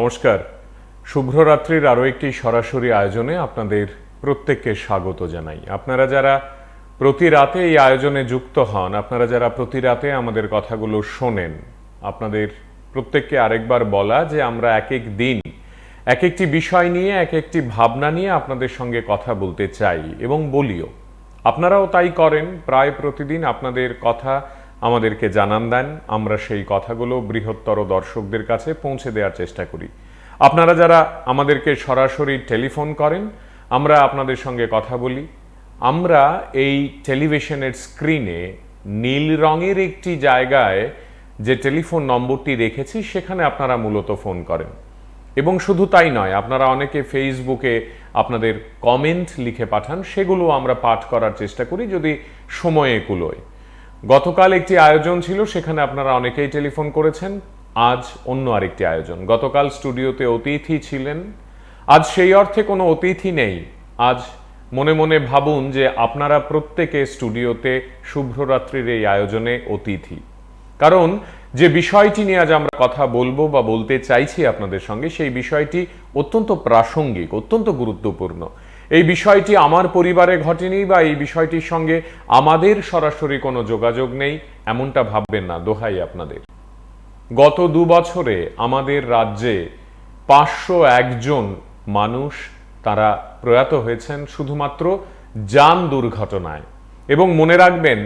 নমস্কার। শুভ্ররাত্রির আরও একটি সরাসরি আয়োজনে আপনাদের প্রত্যেককে স্বাগত জানাই। আপনারা যারা প্রতি রাতে এই আয়োজনে যুক্ত হন, আপনারা যারা প্রতি রাতে আমাদের কথাগুলো শোনেন, আপনাদের প্রত্যেককে আরেকবার বলা যে আমরা এক এক দিন এক একটি বিষয় নিয়ে এক একটি ভাবনা নিয়ে আপনাদের সঙ্গে কথা বলতে চাই এবং বলিও। আপনারাও তাই করেন। প্রায় প্রতিদিন আপনাদের কথা আমাদেরকে জানান দেন, আমরা সেই কথাগুলো বৃহত্তর দর্শকদের কাছে পৌঁছে দেওয়ার চেষ্টা করি। আপনারা যারা আমাদেরকে সরাসরি টেলিফোন করেন, আমরা আপনাদের সঙ্গে কথা বলি। আমরা এই টেলিভিশনের স্ক্রিনে নীল রঙের একটি জায়গায় যে টেলিফোন নম্বরটি রেখেছি সেখানে আপনারা মূলত ফোন করেন। এবং শুধু তাই নয়, আপনারা অনেকে ফেসবুকে আপনাদের কমেন্ট লিখে পাঠান, সেগুলো আমরা পাঠ করার চেষ্টা করি যদি সময়ে কুলোয়। গতকাল একটি আয়োজন ছিল, সেখানে আপনারা অনেকেই টেলিফোন করেছেন। আজ অন্য আরেকটি আয়োজন। গতকাল স্টুডিওতে অতিথি ছিলেন, আজ সেই অর্থে কোনো অতিথি নেই। আজ মনে মনে ভাবুন যে আপনারা প্রত্যেকে স্টুডিওতে শুভ্ররাত্রির এই আয়োজনে অতিথি। কারণ যে বিষয়টি নিয়ে আজ আমরা কথা বলবো বা বলতে চাইছি আপনাদের সঙ্গে, সেই বিষয়টি অত্যন্ত প্রাসঙ্গিক, অত্যন্ত গুরুত্বপূর্ণ। এই বিষয়টি আমার পরিবারে ঘটেনি বা এই বিষয়টির সঙ্গে আমাদের সরাসরি কোনো যোগাযোগ নেই, এমনটা ভাববেন না, দোহাই আপনাদের। গত 2 বছরে আমাদের রাজ্যে 501 জন মানুষ তারা প্রয়াত হয়েছেন শুধুমাত্র যান দুর্ঘটনায়। এবং মনে রাখবেন,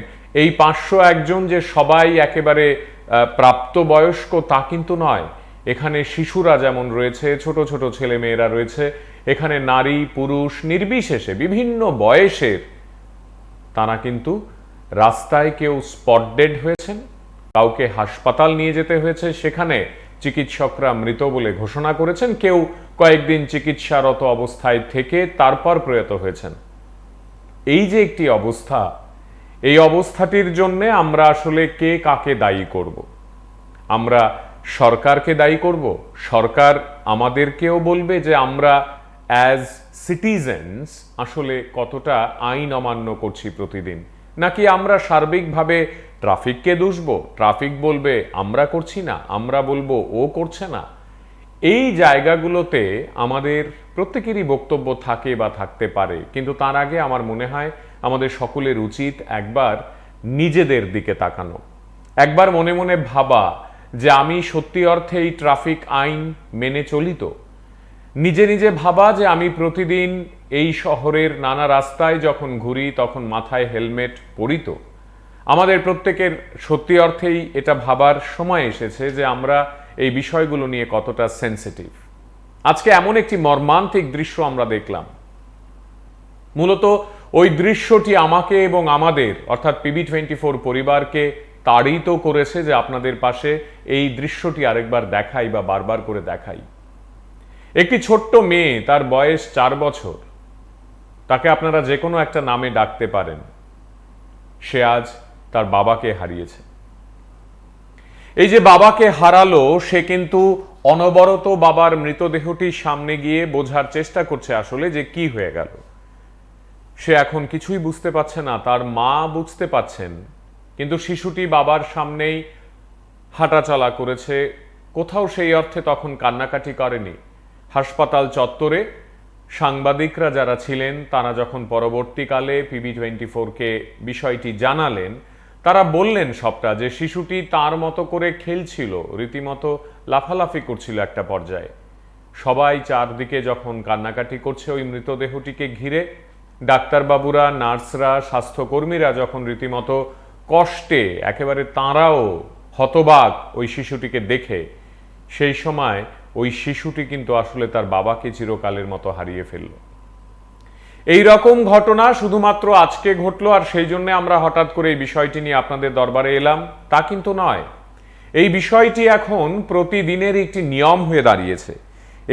এই 501 জন যে সবাই একেবারে প্রাপ্তবয়স্ক তা কিন্তু নয়। এখানে শিশুরা যেমন রয়েছে, ছোট ছোট ছেলে মেয়েরা রয়েছে, এখানে নারী পুরুষ নির্বিশেষে বিভিন্ন বয়সের তারা কিন্তু রাস্তায় কেউ স্পট ডেড হয়েছেন, কাউকে হাসপাতাল নিয়ে যেতে হয়েছে, সেখানে চিকিৎসকরা মৃত বলে ঘোষণা করেছেন, কেউ কয়েকদিন চিকিৎসারত অবস্থায় থেকে তারপর প্রয়াত হয়েছেন। এই যে একটি অবস্থা, এই অবস্থাটির জন্য আমরা আসলে কে কাকে দায়ী করব? আমরা সরকারকে দায়ী করব? সরকার আমাদেরকেও বলবে যে আমরা অ্যাজ সিটিজেন্স আসলে কতটা আইন অমান্য করছি প্রতিদিন, নাকি আমরা সার্বিকভাবে ট্রাফিককে দুষব? ট্রাফিক বলবে আমরা করছি না, আমরা বলবো ও করছে না। এই জায়গাগুলোতে আমাদের প্রত্যেকেরই বক্তব্য থাকে বা থাকতে পারে, কিন্তু তার আগে আমার মনে হয় আমাদের সকলের উচিত একবার নিজেদের দিকে তাকানো, একবার মনে মনে ভাবা যে আমি সত্যি অর্থে এই ট্রাফিক আইন মেনে চলি তো? নিজে নিজে ভাবা যে আমি প্রতিদিন এই শহরের নানা রাস্তায় যখন ঘুরি তখন মাথায় হেলমেট পরি তো? আমাদের প্রত্যেকের সত্যি অর্থেই এটা ভাবার সময় এসেছে যে আমরা এই বিষয়গুলো নিয়ে কতটা সেন্সিটিভ। আজকে এমন একটি মর্মান্তিক দৃশ্য আমরা দেখলাম। মূলত ওই দৃশ্যটি আমাকে এবং আমাদের অর্থাৎ PB24 পরিবারকে তাড়িত করেছে যে আপনাদের পাশে এই দৃশ্যটি আরেকবার দেখাই বা বারবার করে দেখাই। একটি ছোট্ট মেয়ে, তার বয়স 4 বছর, তাকে আপনারা যে কোনো একটা নামে ডাকতে পারেন, সে আজ তার বাবাকে হারিয়েছে। এই যে বাবাকে হারালো, সে কিন্তু অনবরত বাবার মৃতদেহটির সামনে গিয়ে বোঝার চেষ্টা করছে আসলে যে কি হয়ে গেল। সে এখন কিছুই বুঝতে পারছে না, তার মা বুঝতে পারছেন, কিন্তু শিশুটি বাবার সামনেই হাঁটাচলা করেছে, কোথাও সেই অর্থে তখন কান্নাকাটি করেনি। হাসপাতাল চত্বরে সাংবাদিকরা যারা ছিলেন তারা যখন পরবর্তীকালে PB24-কে বিষয়টি জানালেন, তারা বললেন সবটা, যে শিশুটি তার মতো করে খেলছিল, রীতিমতো লাফালাফি করছিল একটা পর্যায়ে। সবাই চারদিকে যখন কান্নাকাটি করছে ওই মৃতদেহটিকে ঘিরে, ডাক্তারবাবুরা, নার্সরা, স্বাস্থ্যকর্মীরা যখন রীতিমতো কষ্টে একেবারে তাঁরাও হতবাক ওই শিশুটিকে দেখে, সেই সময় ওই শিশুটি কিন্তু আসলে তার বাবাকে চিরকালের মতো হারিয়ে ফেলল। এই রকম ঘটনা শুধুমাত্র আজকে ঘটলো আর সেই জন্য আমরা হঠাৎ করে এই বিষয়টি নিয়ে আপনাদের দরবারে এলাম, তা কিন্তু নয়। এই বিষয়টি এখন প্রতিদিনের একটি নিয়ম হয়ে দাঁড়িয়েছে।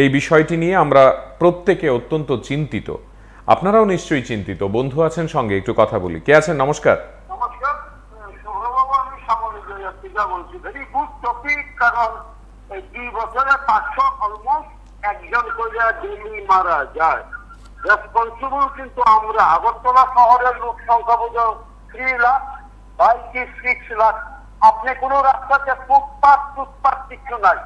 এই বিষয়টি নিয়ে আমরা প্রত্যেকে অত্যন্ত চিন্তিত। আপনারাও নিশ্চয়ই চিন্তিত। বন্ধু আছেন সঙ্গে, একটু কথা বলি। কে আছেন? নমস্কার। নমস্কার শুভবাবু, আমি সামরিক বলছি। ভেরি গুড টপিক, কারণ এই 2 বছরে 500 অলমোস্ট একজন করে ডেলি মারা যায়। রেসপন্সিবল কিন্তু আমরা। আগরতলা শহরের লোক সংখ্যা বোঝো 3 লাখ, 5 কি 6 লাখ। আপনি কোনো রাস্তাতে ফুটপাথ কিছু নাই,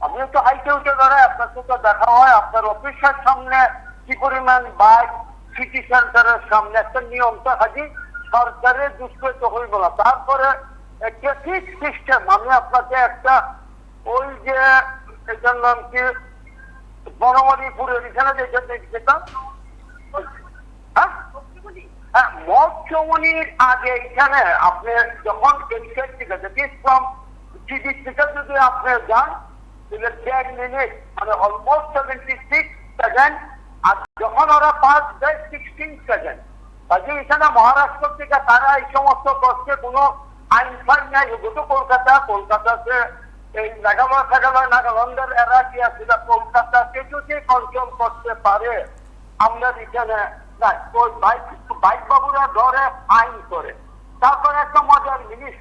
আমি তো হাইটে উঠে দাঁড়ায় আপনার সাথে দেখা হয়, আপনার অফিসের সামনে কি পরিমাণ বাইক, সিটি সেন্টারের সামনে একটা নিয়ম তো হাজি সরকারের দুষ্কৃত হইব না। তারপরে ট্রাফিক সিস্টেম, আমি আপনাকে একটা ওই যে এটার নাম কি বনমালীপুরের এখানে যেটা হ্যাঁ মৎস্যমণির আগে এখানে আপনি যখন যদি আপনি যান 10 মিনিট মানে অলমোস্ট 76 সেকেন্ড, আর যখন ওরা পাস দেয় 16 সেকেন্ড। কাজে এখানে মহারাষ্ট্র থেকে তারা এই সমস্ত করছে, কোনো আইন ফাইন নাই। তো কলকাতাতে এই নাগাল্যান্ডের এরা কি আছে, কলকাতাকে যদি কন্ট্রোল করতে পারে আমরা এখানে নাই। ওই বাইক বাবুরা ধরে আইন করে। তারপরে একটা মজার জিনিস,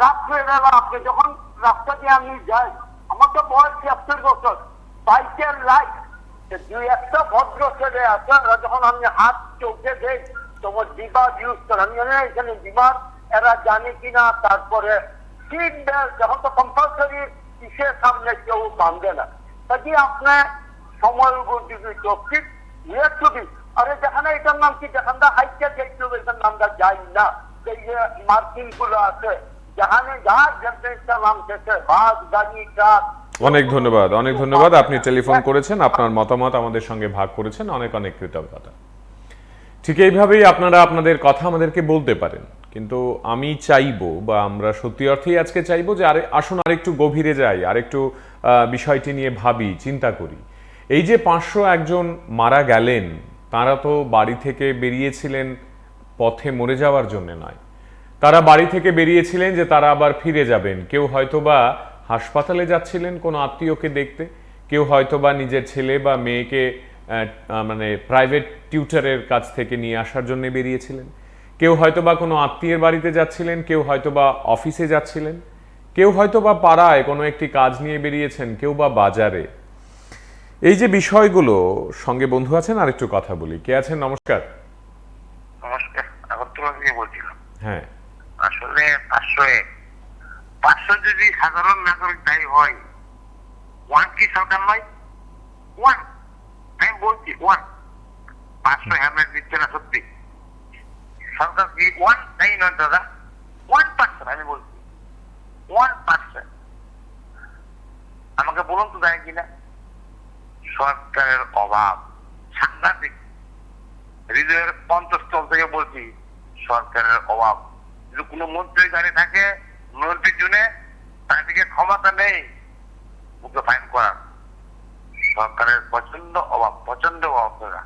রাত্রেবেলা আপনি যখন রাস্তা দিয়ে আমি যাই, আমার তো বয়স ৭০ বছর, বাইকের লাইট দুই একটা ভদ্র ছেলে আছে, যখন আমি হাত চোখে দেই তোমার ডিবার ইউজ করে, আমি জানি না এখানে ডিবার এরা জানে কিনা। তারপরে সিট বেল্ট যখন তো কম্পালসারি কিসের সামনে কেউ বাঁধে না। কাজে আপনার সময় উপযোগী টপিক নিয়ে আরে যেখানে এটার নাম কি, যেখানটা হাইটে দেখতে হবে এটার নামটা যাই না। এই যে মার্কিন গুলো আছে যেখানে যার জেনারেশন নাম থেকে বাস, গাড়ি, ট্রাক। অনেক ধন্যবাদ, অনেক ধন্যবাদ। আপনি টেলিফোন করেছেন, আপনার মতামত আমাদের সঙ্গে ভাগ করেছেন, অনেক অনেক কৃতজ্ঞতা। ঠিক এইভাবেই আপনারা আপনাদের কথা আমাদেরকে বলতে পারেন, কিন্তু আমি চাইবো বা আমরা সত্যি অর্থেই আজকে চাইবো যে আসুন আরেকটু গভীরে যাই, আরেকটু বিষয়টি নিয়ে ভাবি, চিন্তা করি। এই যে 501 জন মারা গেলেন, তারা তো বাড়ি থেকে বেরিয়েছিলেন পথে মরে যাওয়ার জন্য নয়, তারা বাড়ি থেকে বেরিয়েছিলেন যে তারা আবার ফিরে যাবেন। কেউ হয়তোবা হাসপাতালে যাচ্ছিলেন কোনো আত্মীয়কে দেখতে, কেউ হয়তোবা নিজের ছেলে বা মেয়েকে মানে প্রাইভেট টিউটরের কাছ থেকে নিয়ে আসার জন্য বেরিয়েছিলেন, কেউ হয়তোবা কোনো আত্মীয়ের বাড়িতে যাচ্ছিলেন, কেউ হয়তোবা অফিসে যাচ্ছিলেন, কেউ হয়তোবা পাড়ায় কোনো একটি কাজ নিয়ে বেরিয়েছেন, কেউ বা বাজারে। এই যে বিষয়গুলো, সঙ্গে বন্ধু আছেন, আরেকটু কথা বলি। কে আছেন? নমস্কার। নমস্কার, আগরতলা থেকে বলছিলাম। হ্যাঁ, আসলে 500 যদি সাধারণ নাগরিক দায়ী হয়, ওয়ান কি সরকার নয়? ওয়ান, আমি বলছি ওয়ান। 500 হেলমেট দিচ্ছে না সত্যি, সরকার কি ওয়ান দায়ী নয় দাদা? 1%, আমি বলছি 1%। আমাকে বলুন তো দায়ী কিনা? সরকারের অভাব সাংঘাতিক, হৃদয়ের অন্তঃস্থল থেকে বলছি সরকারের অভাব। যদি কোনো মন্ত্রী গাড়ি থাকে, মন্ত্রীর জন্য তাদেরকে ক্ষমতা নেই ওকে ফাইন করার। সরকারের প্রচন্ড অভাব করা।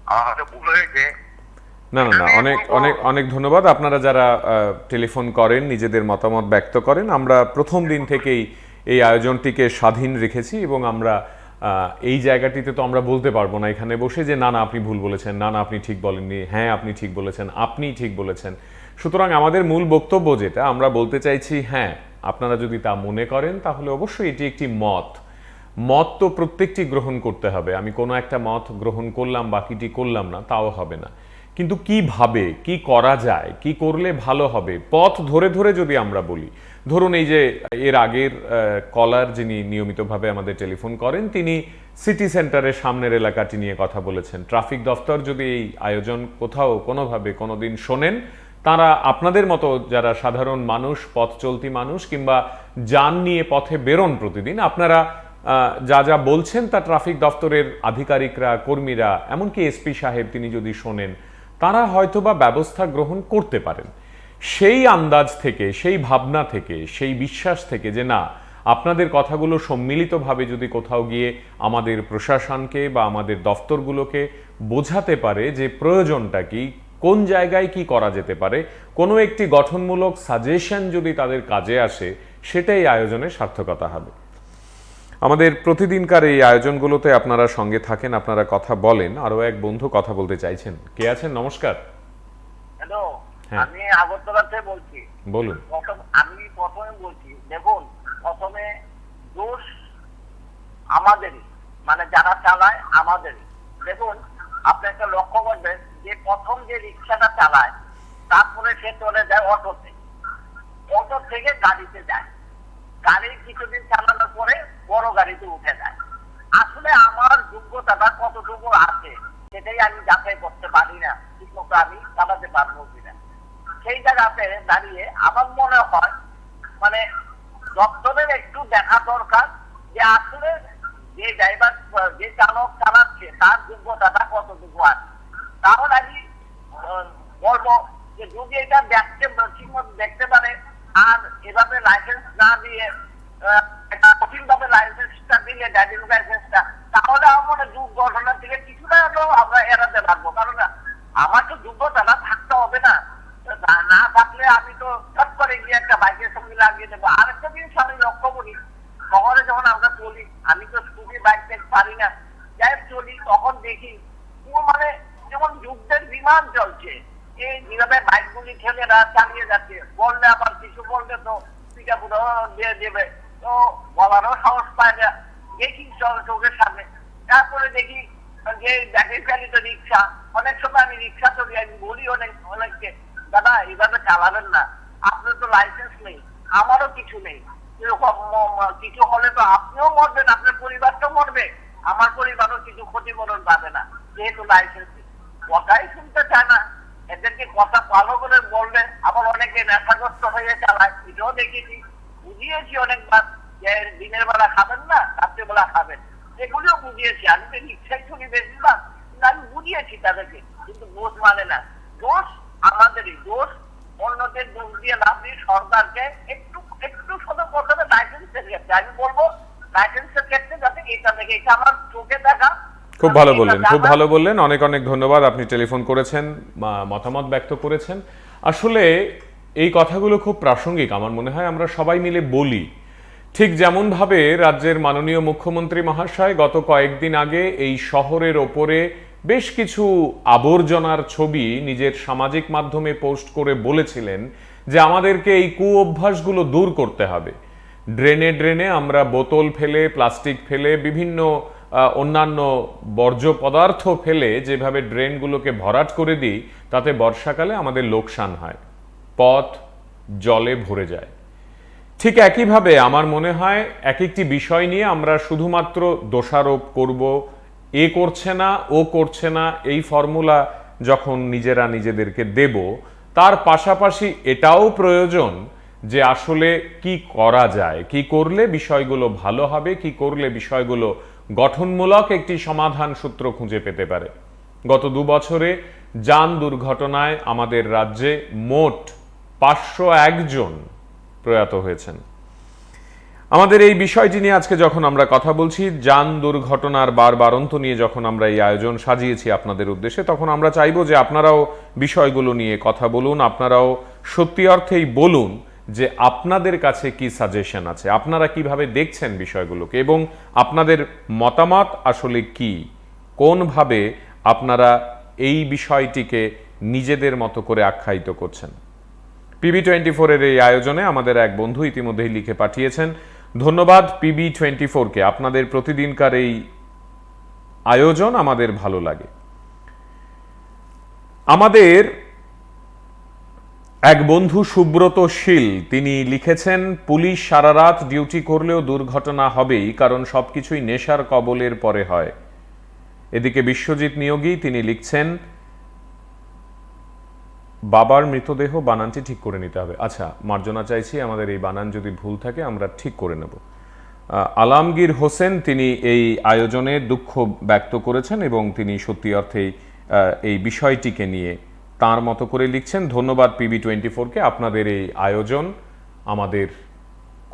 আমার কাছে ভুল হয়েছে। না না না, অনেক অনেক অনেক ধন্যবাদ। আপনারা যারা টেলিফোন করেন, নিজেদের মতামত ব্যক্ত করেন, আমরা প্রথম দিন থেকেই এই আয়োজনটিকে স্বাধীন রেখেছি এবং আমরা এই জায়গাটিতে তো আমরা বলতে পারবো না এখানে বসে যে না না আপনি ভুল বলেছেন, না না আপনি ঠিক বলেননি, হ্যাঁ আপনি ঠিক বলেছেন, আপনি ঠিক বলেছেন। সুতরাং আমাদের মূল বক্তব্য যেটা আমরা বলতে চাইছি, হ্যাঁ আপনারা যদি তা মনে করেন তাহলে অবশ্যই এটি একটি মত তো প্রত্যেকটি গ্রহণ করতে হবে। আমি কোনো একটা মত গ্রহণ করলাম, বাকিটি করলাম না, তাও হবে না। কিন্তু কিভাবে, কি করা যায়, কি করলে ভালো হবে, পথ ধরে ধরে যদি আমরা বলি, ধরুন এই যে এর আগের কলার যিনি নিয়মিতভাবে আমাদের টেলিফোন করেন, তিনি সিটি সেন্টারের সামনের এলাকাটি নিয়ে কথা বলেছেন। ট্রাফিক দফতর যদি এই আয়োজন কোথাও কোনোভাবে কোনোদিন শোনেন, তারা আপনাদের মতো যারা সাধারণ মানুষ, পথ চলতি মানুষ কিংবা যান নিয়ে পথে বেরোন প্রতিদিন, আপনারা যা যা বলছেন তা ট্রাফিক দফতরের আধিকারিকরা, কর্মীরা, এমনকি এসপি সাহেব তিনি যদি শোনেন, তারা হয়তোবা ব্যবস্থা গ্রহণ করতে পারেন। সেই আন্দাজ থেকে, সেই ভাবনা থেকে, সেই বিশ্বাস থেকে যে না আপনাদের কথাগুলো সম্মিলিতভাবে যদি কোথাও গিয়ে আমাদের প্রশাসনকে বা আমাদের দফতরগুলোকে বোঝাতে পারে যে প্রয়োজনটা কি, কোন জায়গায় কি করা যেতে পারে, কোনো একটি গঠনমূলক সাজেশন যদি তাদের কাজে আসে, সেটাই আয়োজনের সার্থকতা হবে। আমাদের প্রতিদিনকার এই আয়োজনগুলোতে আপনারা সঙ্গে থাকেন, আপনারা কথা বলেন। আরো এক বন্ধু কথা বলতে চাইছেন। কে আছেন? নমস্কার। হ্যালো, হ্যাঁ। আমি আগরতলা থেকে বলছি। বলুন। আমি প্রথমে বলছি, দেখুন প্রথমে দোষ আমাদেরই, মানে যারা চালায় আমাদেরই। দেখুন আপনি একটা লক্ষ্য করবেন যে প্রথম যে রিক্সাটা চালায়, তারপরে সে চলে যায় অটো থেকে গাড়িতে যায়। গাড়ি কিছুদিন চালানোর পরে বড় গাড়িতে উঠে যায়। আসলে আমার যোগ্যতাটা কতটুকু আছে সেটাই আমি যাচাই করতে পারি না, ঠিক মতো আমি চালাতে পারবো কিনা। সেই জায়গাতে দাঁড়িয়ে আমার মনে হয় মানে দপ্তরের একটু দেখা দরকার যে আসলে যে ড্রাইভার, যে চালক চালাচ্ছে তার যোগ্যতাটা কতটুকু আছে। তাহলে আমি বলবো যে যদি এটা ঠিক মতো দেখতে পারে আর এভাবে লাইসেন্স না দিয়ে কঠিনভাবে লাইসেন্সটা দিলে, ড্রাইভিং লাইসেন্সটা, তাহলে আমার দুর্ঘটনা থেকে কিছুটা হলেও আমরা এড়াতে পারবো। কারণ আমার তো যোগ্যতাটা থাকতে হবে না, না থাকলে আমি তো চট করে গিয়ে একটা বাইকের সঙ্গে লাগিয়ে দেবো। আরেকটা জিনিস আমি লক্ষ্য করি, শহরে যখন আমরা চলি, আমি তো স্কুটি বাইক পারি না, যাই চলি তখন দেখি মানে যেমন যুদ্ধের বিমান চলছে, এই যেভাবে বাইকগুলি ছেলেরা চালিয়ে যাচ্ছে, বললে আবার কিছু বললে তো পিঠা পুরো দিয়ে দেবে, তো বলারও সাহস পায় না। দেখি চোখের সামনে, তারপরে দেখি যে ব্যাটারি চালিত রিক্সা, অনেক সময় আমি রিক্সা চলি, আমি বলি অনেককে, দাদা এইভাবে চালাবেন না, আপনার তো লাইসেন্স নেই, আমারও কিছু নেই, এরকম কিছু হলে তো আপনিও মরবেন, আপনার পরিবারটাও মরবে, আমার পরিবারও কিছু ক্ষতিপূরণ পাবে না, যেহেতু লাইসেন্স নেই। কথাই শুনতে চায় না, এদেরকে কথা ভালো করে বললে আবার অনেকে নেশাগ্রস্ত হয়ে চালায়, এটাও দেখেছি, বুঝিয়েছি অনেকবার যে দিনের বেলা খাবেন না, রাত্রেবেলা খাবেন, এগুলিও বুঝিয়েছি। আমি তো রিক্সায় চলি বেশিরভাগ, আমি বুঝিয়েছি তাদেরকে, কিন্তু দোষ মানে না। দোষ আমাদেরই, দোষ অন্যদের দোষ দিয়ে লাভ নেই। সরকারকে একটু একটু সতর্কতা লাইসেন্সের ক্ষেত্রে আমি বলবো, লাইসেন্সের ক্ষেত্রে যাতে এটা দেখে, এটা আমার চোখে দেখা। খুব ভালো বললেন, খুব ভালো বললেন, অনেক অনেক ধন্যবাদ। আপনি টেলিফোন করেছেন, মতামত ব্যক্ত করেছেন। আসলে এই কথাগুলো খুব প্রাসঙ্গিক, আমার মনে হয় আমরা সবাই মিলে বলি। ঠিক যেমনভাবে রাজ্যের মাননীয় মুখ্যমন্ত্রী মহাশয় গত কয়েকদিন আগে এই শহরের ওপরে বেশ কিছু আবর্জনার ছবি নিজের সামাজিক মাধ্যমে পোস্ট করে বলেছিলেন যে আমাদেরকে এই কুঅভ্যাসগুলো দূর করতে হবে। ড্রেনে ড্রেনে আমরা বোতল ফেলে, প্লাস্টিক ফেলে, বিভিন্ন অন্যান্য বর্জ্য পদার্থ ফেলে যেভাবে ড্রেনগুলোকে ভরাট করে দিই, তাতে বর্ষাকালে আমাদের লোকসান হয়, পথ জলে ভরে যায়। ঠিক একইভাবে আমার মনে হয় এক একটি বিষয় নিয়ে আমরা শুধুমাত্র দোষারোপ করব, এ করছে না, ও করছে না, এই ফর্মুলা যখন নিজেরা নিজেদেরকে দেব, তার পাশাপাশি এটাও প্রয়োজন যে আসলে কি করা যায়, কি করলে বিষয়গুলো ভালো হবে, কি করলে বিষয়গুলো গঠনমূলক একটি সমাধান সূত্র খুঁজে পেতে পারে। গত 2 বছরে যান দুর্ঘটনায় আমাদের রাজ্যে মোট 501 জন প্রয়াত হয়েছেন। আমাদের এই বিষয়টি নিয়ে আজকে যখন আমরা কথা বলছি, যান দুর্ঘটনার বারবারন্ত নিয়ে যখন আমরা এই আয়োজন সাজিয়েছি আপনাদের উদ্দেশ্যে, তখন আমরা চাইবো যে আপনারাও বিষয়গুলো নিয়ে কথা বলুন, আপনারাও সত্যি অর্থেই বলুন যে আপনাদের কাছে কি সাজেশন আছে, আপনারা কিভাবে দেখছেন বিষয়গুলোকে, এবং আপনাদের মতামত আসলে কি, কোনভাবে আপনারা এই বিষয়টিকে নিজেদের মতো করে আখ্যায়িত করছেন। PB24 এর এই আয়োজনে আমাদের এক বন্ধু ইতিমধ্যেই লিখে পাঠিয়েছেন, ধন্যবাদ PB24 কে, আপনাদের প্রতিদিনকার এই আয়োজন আমাদের ভালো লাগে। আমাদের এক বন্ধু সুব্রত শীল তিনি লিখেছেন, পুলিশ সারা রাত ডিউটি করলেও দুর্ঘটনা হবেই, কারণ সবকিছুই নেশার কবলের পরে হয়। এদিকে বিশ্বজিৎ নিয়োগী তিনি লিখছেন, বাবার মৃতদেহ, বানানটি ঠিক করে নিতে হবে। আচ্ছা, মার্জনা চাইছি, আমাদের এই বানান যদি ভুল থাকে আমরা ঠিক করে নেব। আলমগীর হোসেন তিনি এই আয়োজনে দুঃখ ব্যক্ত করেছেন এবং তিনি সত্যি অর্থেই এই বিষয়টিকে নিয়ে তার মতো করে লিখছেন। ধন্যবাদ PB24 কে, আপনাদের এই আয়োজন আমাদের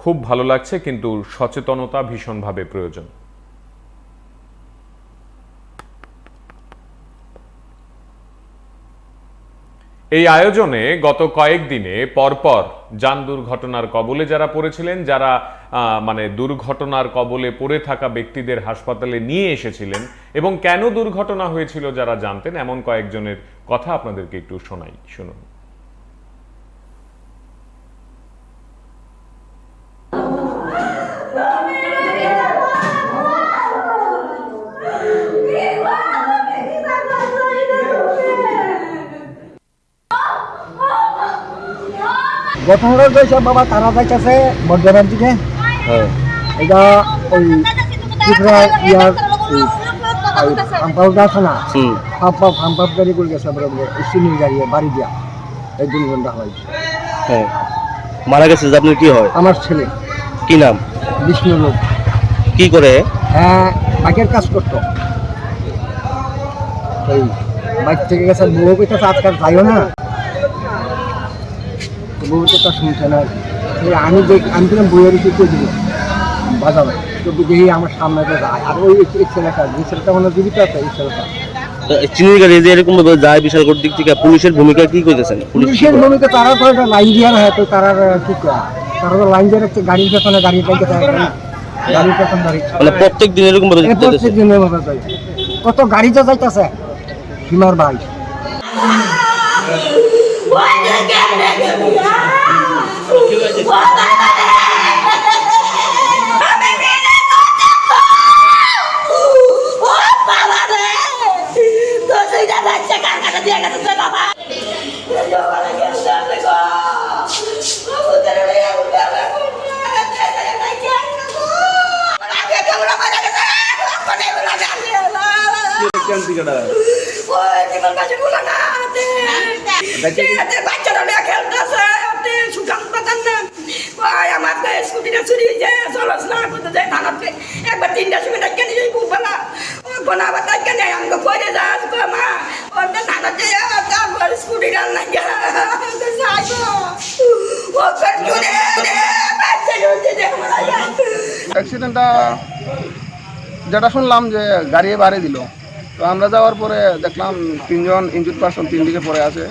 খুব ভালো লাগছে, কিন্তু সচেতনতা ভীষণভাবে প্রয়োজন। এই আয়োজনে গত কয়েকদিনে পরপর যান দুর্ঘটনার কবলে যারা পড়েছিলেন, যারা মানে দুর্ঘটনার কবলে পড়ে থাকা ব্যক্তিদের হাসপাতালে নিয়ে এসেছিলেন এবং কেন দুর্ঘটনা হয়েছিল যারা জানতেন, এমন কয়েকজনের কথা আপনাদেরকে একটু শোনাই, শুনুন। ঘটনাটা হয়েছে বাবা, তারা যাইতেছে বর্ধমান থেকে। এটা ওই ত্রিপুরা ইয়ার পাম্পাউটা আছে না, পাম্পাপ গাড়ি করে গেছে স্টিলের গাড়ি বাড়ি দিয়া, এই দুর্ঘটনা হয়। হ্যাঁ, মারা গেছে যে আপনার কি হয়? আমার ছেলে। কি নাম? বিষ্ণু লোক। কি করে? হ্যাঁ, বাইকের কাজ করতো। এই বাইক থেকে গেছে, বউ তো আজকাল যাইও না, বউ তো তা শুনছে না। আমি কিরম বইয়ের করে দিব বাজারে, তো দেখি আমার সামনে তো যায়। আর ওই ছেলেটা, যে ছেলেটা মানে জীবিত আছে, এই ছেলেটা চিনির গাড়ি যে এরকম ভাবে যায় বিশালগড় দিক থেকে, পুলিশের ভূমিকা কি করতেছেন? পুলিশের ভূমিকা তারা তো একটা লাইন দিয়ে না, তো তারা কি করে, তারা তো লাইন দিয়ে রাখছে গাড়ির পেছনে, গাড়ির পেছন গাড়ি, মানে প্রত্যেক দিন এরকম ভাবে প্রত্যেক দিনের মতো যায়। কত গাড়ি তো যাইতেছে সীমার ভাই। বাচ্চারা খেলতেছে, সুখান পাতান না আমার স্কুটিটা চুরি হয়ে যায়, চলো স্নান করতে যায় থানাতে। একবার 3টার সময় ডাক্তার নিয়ে যাই বুকবেলা, ওখান আবার ডাক্তার নেই, আমাকে পরে যায় মা ওটা থানাতে, তারপর স্কুটিটা না অ্যাক্সিডেন্টটা যেটা শুনলাম যে গাড়ি বাড়ি দিল, তো আমরা যাওয়ার পরে দেখলাম 3জন ইনজুর্ড পারসন 3 দিকে পড়ে আছে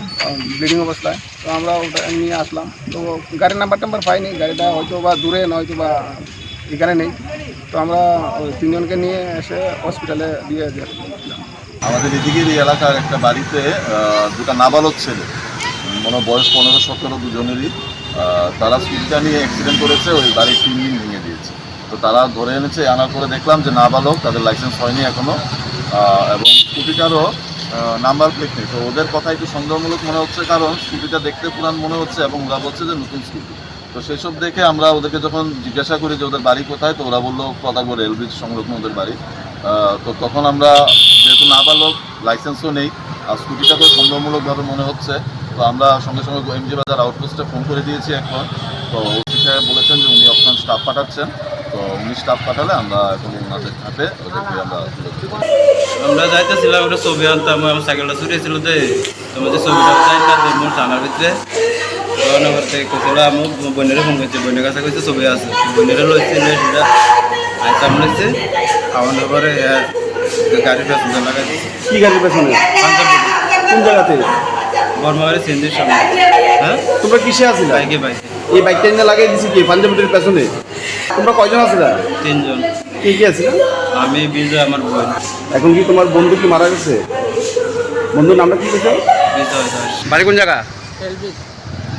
ব্লিডিং অবস্থায়। তো আমরা ওটা নিয়ে আসলাম, তো গাড়ির নাম্বার পাইনি, গাড়িটা হয়তো বা দূরে নয়তো বা এখানে নেই। তো আমরা ওই 3জনকে নিয়ে এসে হসপিটালে দিয়ে দিলাম। আমাদের এদিকের এই এলাকার একটা বাড়িতে দুটো নাবালক ছেলে, মনে বয়স 15-17 দুজনেরই, তারা স্কুটিটা নিয়ে অ্যাক্সিডেন্ট করেছে, ওই বাড়ির 3 দিন ভেঙে দিয়েছে। তো তারা ধরে এনেছে, আনার পরে দেখলাম যে নাবালক, তাদের লাইসেন্স হয়নি এখনও, এবং স্কুটিটারও নাম্বার প্লেট নেই। তো ওদের কথা একটু সন্দেহমূলক মনে হচ্ছে, কারণ স্কুটিটা দেখতে পুরান মনে হচ্ছে এবং ওরা বলছে যে নতুন স্কুটি। তো সেসব দেখে আমরা ওদেরকে যখন জিজ্ঞাসা করি যে ওদের বাড়ি কোথায়, তো ওরা বললো প্রতাপগড় রেল ব্রিজ সংলগ্ন ওদের বাড়ি। তো তখন আমরা, যেহেতু নাবালক, লাইসেন্সও নেই আর স্কুটিটাকে সন্দেহমূলকভাবে মনে হচ্ছে, তো আমরা সঙ্গে সঙ্গে এমজি বাজার আউটপোস্টে ফোন করে দিয়েছি এখন। তো ওসি সাহেব বলেছেন যে উনি অপশন স্টাফ পাঠাচ্ছেন, তো উনি স্টাফ পাঠালে আমরা এখন ওনাদের হাতে ওদেরকে আমরা যাইতেছিলাম, ওটা ছবি আনতাম, আমার সাইকেলটা চুরিয়েছিল যে, তোমার যে ছবিটা চাইটা মোট থানার ভিতরে নগর থেকে কেছিল, আমার বোনের ফোন করছে, বোনের কাছে কইছে ছবি আছে, বোনের লইছে সেটা আইতাম লইছে, খাওয়ানোর পরে গাড়ির পেছনে লাগাই দিচ্ছে। কি গাড়ির পেছনে? কোন জায়গাতে? বর্মাবাড়ি সিন্ধির সামনে। হ্যাঁ, তোমরা কিসে আছিলা? বাইকে বাইকে। এই বাইকটা নিয়ে লাগাই দিছি কি পাঞ্জাবিটির পেছনে? তোমরা কয়জন আছিলা? 3 জন। কি কি আছিলা? আমি, বিজয়, আমার বোন। এখন কি তোমার বন্ধু কি মারা গেছে? বন্ধুর নামটা কি বলছো? বিজয় দাস। বাড়ি কোন জায়গা?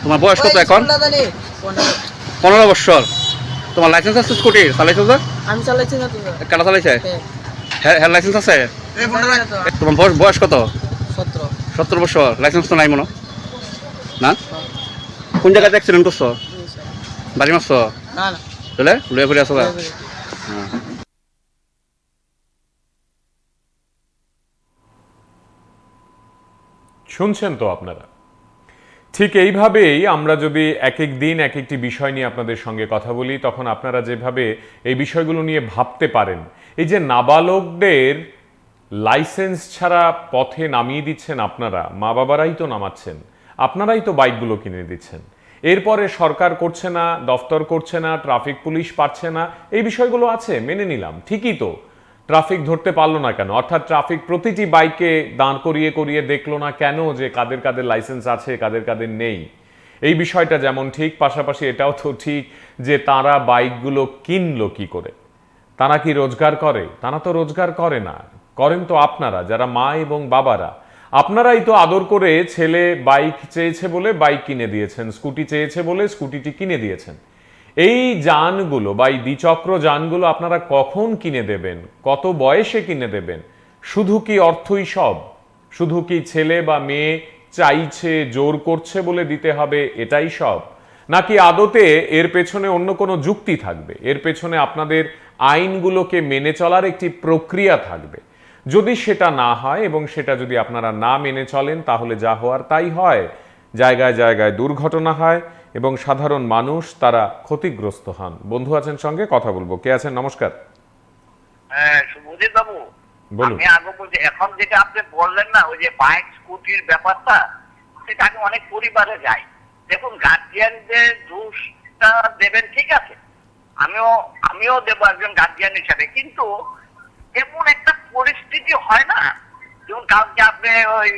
তোমার বয়স কত এখন? 15 বছর। তোমার লাইসেন্স আছে স্কুটির? চালাইছো যে? আমি চালাইছি না তো। কারা চালাইছে? হ্যাঁ, লাইসেন্স আছে? তোমার বয়স কত? 17 বছর। লাইসেন্স তো নাই মনে না? কোন জায়গাতে অ্যাক্সিডেন্ট করছো? বাড়ি মারছো? না না, চলে লুয়ে করে আসো? শুনছেন তো আপনারা। ঠিক এইভাবেই আমরা যদি এক এক দিন এক একটি বিষয় নিয়ে আপনাদের সঙ্গে কথা বলি, তখন আপনারা যেভাবে এই বিষয়গুলো নিয়ে ভাবতে পারেন, এই যে নাবালকদের লাইসেন্স ছাড়া পথে নামিয়ে দিচ্ছেন আপনারা, মা বাবারাই তো নামাচ্ছেন, আপনারাই তো বাইকগুলো কিনে দিচ্ছেন, এরপরে সরকার করছে না, দফতর করছে না, ট্রাফিক পুলিশ পারছে না, এই বিষয়গুলো আছে, মেনে নিলাম, ঠিকই তো। ট্রাফিক ধরতে পারলো না কেন? অর্থাৎ ট্রাফিক প্রতিটি বাইকে দাঁড় করিয়ে করিয়ে দেখলো না কেন যে কাদের কাদের লাইসেন্স আছে, কাদের কাদের নেই? এই বিষয়টা যেমন ঠিক, পাশাপাশি এটাও তো ঠিক যে তারা বাইকগুলো কিনলো কি করে? তারা কি রোজগার করে? তারা তো রোজগার করে না। করেন তো আপনারা, যারা মা এবং বাবারা। আপনারাই তো আদর করে ছেলে বাইক চেয়েছে বলে বাইক কিনে দিয়েছেন, স্কুটি চেয়েছে বলে স্কুটিটি কিনে দিয়েছেন। এই যানগুলো বা এই দ্বিচক্র যানগুলো আপনারা কখন কিনে দেবেন? কত বয়সে কিনে দেবেন? শুধু কি অর্থই সব? শুধু কি ছেলে বা মেয়ে চাইছে, জোর করছে বলে দিতে হবে, এটাই সব? নাকি আদতে এর পেছনে অন্য কোনো যুক্তি থাকবে? এর পেছনে আপনাদের আইনগুলোকে মেনে চলার একটি প্রক্রিয়া থাকবে। যদি সেটা না হয় এবং সেটা যদি আপনারা না মেনে চলেন, তাহলে যা হওয়ার তাই হয়। জায়গায় জায়গায় দুর্ঘটনা হয় এবং সাধারণ মানুষ তারা ক্ষতিগ্রস্ত হন। বন্ধু আছেন সঙ্গে, কথা বলবো। কে আছেন? নমস্কার। হ্যাঁ, সুমজিৎ বাবু, বলুন। আমি আগে বলছি, এখন যেটা আপনি বললেন না, ওই যে বাইক স্কুটির ব্যাপারটা, সেটা আমি অনেক পরিবারে যাই। দেখুন, গার্জিয়ানদের দোষটা দেবেন, ঠিক আছে, আমিও দেবো একজন গার্জিয়ান হিসাবে, কিন্তু এমন একটা পরিস্থিতি হয় না, যেমন কালকে আপনি ওই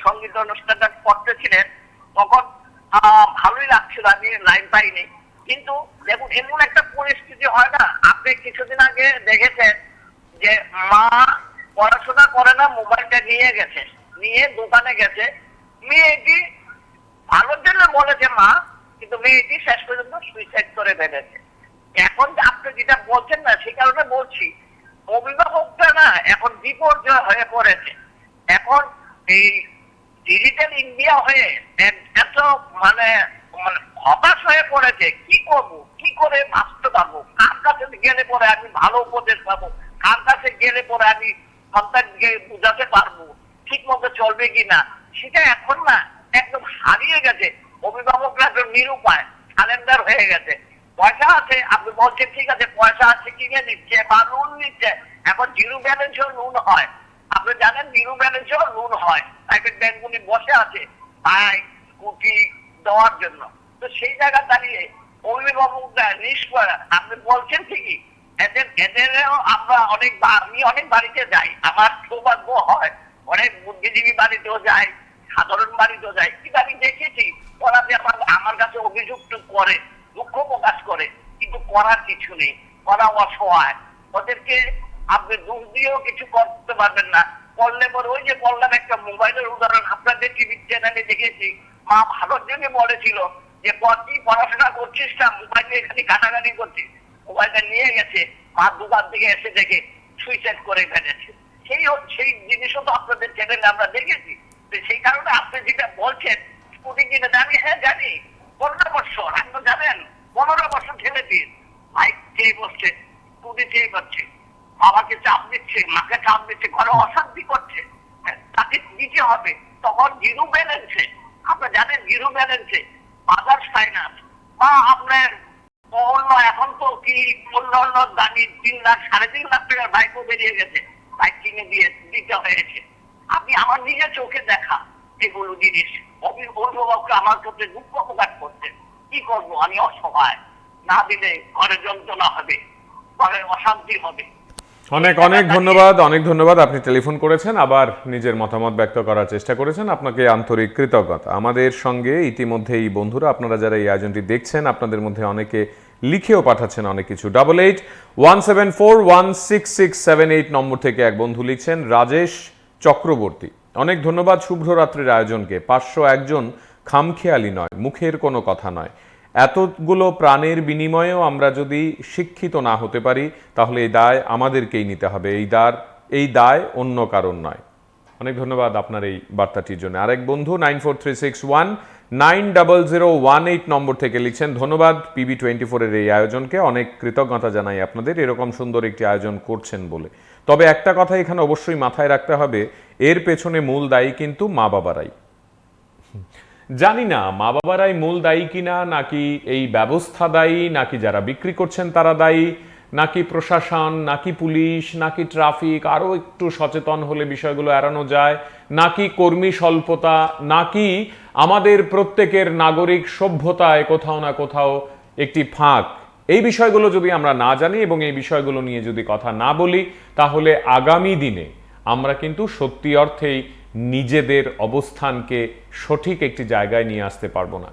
সঙ্গীত অনুষ্ঠানটা করতেছিলেন, তখন ভালোই লাগছিল, আমি লাইন পাইনি, কিন্তু দেখুন এমন একটা পরিস্থিতি হয় না। আপনি কিছুদিন আগে দেখেছেন যে মা পড়াশোনা করে না, মোবাইলটা নিয়ে দোকানে গেছে, মেয়েটি ভালোর জন্য বলেছে মা, কিন্তু মেয়েটি শেষ পর্যন্ত সুইসাইড করে ফেলেছে। এখন আপনি যেটা বলছেন না, সেই কারণে বলছি, অভিভাবকটা না এখন বিপর্যয় হয়ে পড়েছে। এখন এই ডিজিটাল ইন্ডিয়া হয়ে এত মানে হতাশ হয়ে পড়েছে, কি করব, কি করে বাঁচতে পারবো, কার কাছে গেলে পরে আমি ভালো উপদেশ পাবো, কার কাছে গেলে পরে আমি সন্তানকে বুঝাতে পারবো ঠিক মতো চলবে কিনা, সেটা এখন না একদম হারিয়ে গেছে। অভিভাবকরা একদম নিরুপায়, সারেন্ডার হয়ে গেছে। পয়সা আছে, আপনি বলছেন ঠিক আছে, পয়সা আছে, কিনে নিচ্ছে বা লোন নিচ্ছে। এখন জিরো ব্যালেন্সেও লোন হয়, আপনি জানেন জিরো ব্যালেন্সেও লোন হয়, প্রাইভেট ব্যাংকগুলি বসে আছে বাইক স্কুটি দেওয়ার জন্য। তো সেই জায়গা দাঁড়িয়ে অভিভাবকরা নিষ্পয়া, আপনি বলছেন ঠিকই, এদেরও আমরা আমি অনেক বাড়িতে যাই, আমার সৌভাগ্য হয়, অনেক বুদ্ধিজীবী বাড়িতেও যাই, সাধারণ বাড়িতেও যাই, কিন্তু আমি দেখেছি ওরা যে আমার কাছে অভিযুক্ত করে, দুঃখ প্রকাশ করে, কিন্তু করার কিছু নেই, ওরা অসহায়। ওদেরকে আপনি দোষ দিয়েও কিছু করতে পারবেন না। করলে পরে ওই যে বললাম একটা মোবাইলের উদাহরণ, আপনাদের টিভি চ্যানেলে দেখেছি, মা ভালোর জন্য বলেছিল যে কি পড়াশোনা করছিস না, মোবাইলে এখানে কাটাকাটি করছিস, মোবাইলটা নিয়ে গেছে, মা দোকান থেকে এসে দেখে সুইসাইড করে ফেলেছে। সেই জিনিসও তো আপনাদের চ্যানেলে আমরা দেখেছি। সেই কারণে আপনি যেটা বলছেন স্কুটি কিনে দামি, হ্যাঁ জানি, 15 বছর, আপনি জানেন 15 বছর ছেলে দিয়ে বাইক চেয়ে বসছে, স্কুটি চেয়ে করছে, বাবাকে চাপ দিচ্ছে, মাকে চাপ দিচ্ছে, ঘরে অশান্তি করছে, তাকে দিতে হবে। তখন জিরো ব্যালেন্সে, আপনি জানেন জিরো ব্যালেন্সে বাজাজ ফাইন্যান্স বা আপনার অন্য এখন তো কি অন্য দামি 3 লাখ 3.5 লাখ টাকার বাইকও বেরিয়ে গেছে, বাইক কিনে দিতে হয়েছে। আপনি আমার নিজের চোখে দেখা এগুলো জিনিস, অভিভাবককে আমার কাছে দুঃখ প্রকাশ করছে, কি করবো, আমি অসহায়, না দিলে ঘরে যন্ত্রণা হবে, ঘরে অশান্তি হবে। অনেক ধন্যবাদ। আপনি টেলিফোন করেছেন, আবার নিজের মতামত ব্যক্ত করার চেষ্টা করেছেন, আপনাকে আন্তরিক কৃতজ্ঞতা। আমাদের সঙ্গে ইতিমধ্যে এই বন্ধুরা, আপনারা যারা এই আয়োজনটি দেখছেন, আপনাদের মধ্যে অনেকে লিখেও পাঠাচ্ছেন অনেক কিছু। 8817416678 নম্বর থেকে এক বন্ধু লিখছেন, রাজেশ চক্রবর্তী, অনেক ধন্যবাদ শুভ্র রাত্রির আয়োজনকে। 501 জন খামখেয়ালি নয়, মুখের কোনো কথা নয়। এতগুলো প্রাণের বিনিময়েও আমরা যদি শিক্ষিত না হতে পারি, তাহলে এই দায় আমাদেরকেই নিতে হবে, এই দায় অন্য কারণ নয়। অনেক ধন্যবাদ আপনার এই বার্তাটির জন্য। আরেক বন্ধু 9436190018 নম্বর থেকে লিখছেন, ধন্যবাদ PB24 এর এই আয়োজনকে, অনেক কৃতজ্ঞতা জানাই আপনাদের এরকম সুন্দর একটি আয়োজন করছেন বলে। তবে একটা কথা এখানে অবশ্যই মাথায় রাখতে হবে, এর পেছনে মূল দায়ী কিন্তু মা বাবারাই। জানি না মা বাবারাই মূল দায়ী কিনা, নাকি এই ব্যবস্থা দায়ী, নাকি যারা বিক্রি করছেন তারা দায়ী, নাকি প্রশাসন, নাকি পুলিশ, নাকি ট্রাফিক আরো একটু সচেতন হলে বিষয়গুলো এড়ানো যায়, নাকি কর্মী স্বল্পতা, নাকি আমাদের প্রত্যেকের নাগরিক সভ্যতায় কোথাও না কোথাও একটি ফাঁক। এই বিষয়গুলো যদি আমরা না জানি এবং এই বিষয়গুলো নিয়ে যদি কথা না বলি, তাহলে আগামী দিনে আমরা কিন্তু সত্যি অর্থেই নিজেদের অবস্থানকে সঠিক একটি জায়গায় নিয়ে আসতে পারবো না।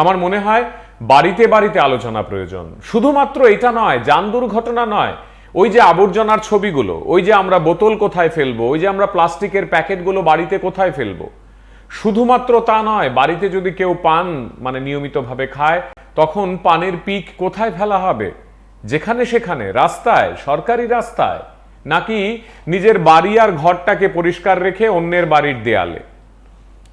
আমার মনে হয় বাড়িতে বাড়িতে আলোচনা প্রয়োজন। শুধুমাত্র এটা নয়, যান দুর্ঘটনা নয়, ওই যে আবর্জনার ছবিগুলো, ওই যে আমরা বোতল কোথায় ফেলবো, ওই যে আমরা প্লাস্টিকের প্যাকেটগুলো বাড়িতে কোথায় ফেলবো, শুধুমাত্র তা নয়, বাড়িতে যদি কেউ পান মানে নিয়মিতভাবে খায়, তখন পানের পিক কোথায় ফেলা হবে? যেখানে সেখানে, রাস্তায়, সরকারি রাস্তায়, নাকি নিজের বাড়ি আর ঘরটাকে পরিষ্কার রেখে অন্যের বাড়ির দেয়ালে?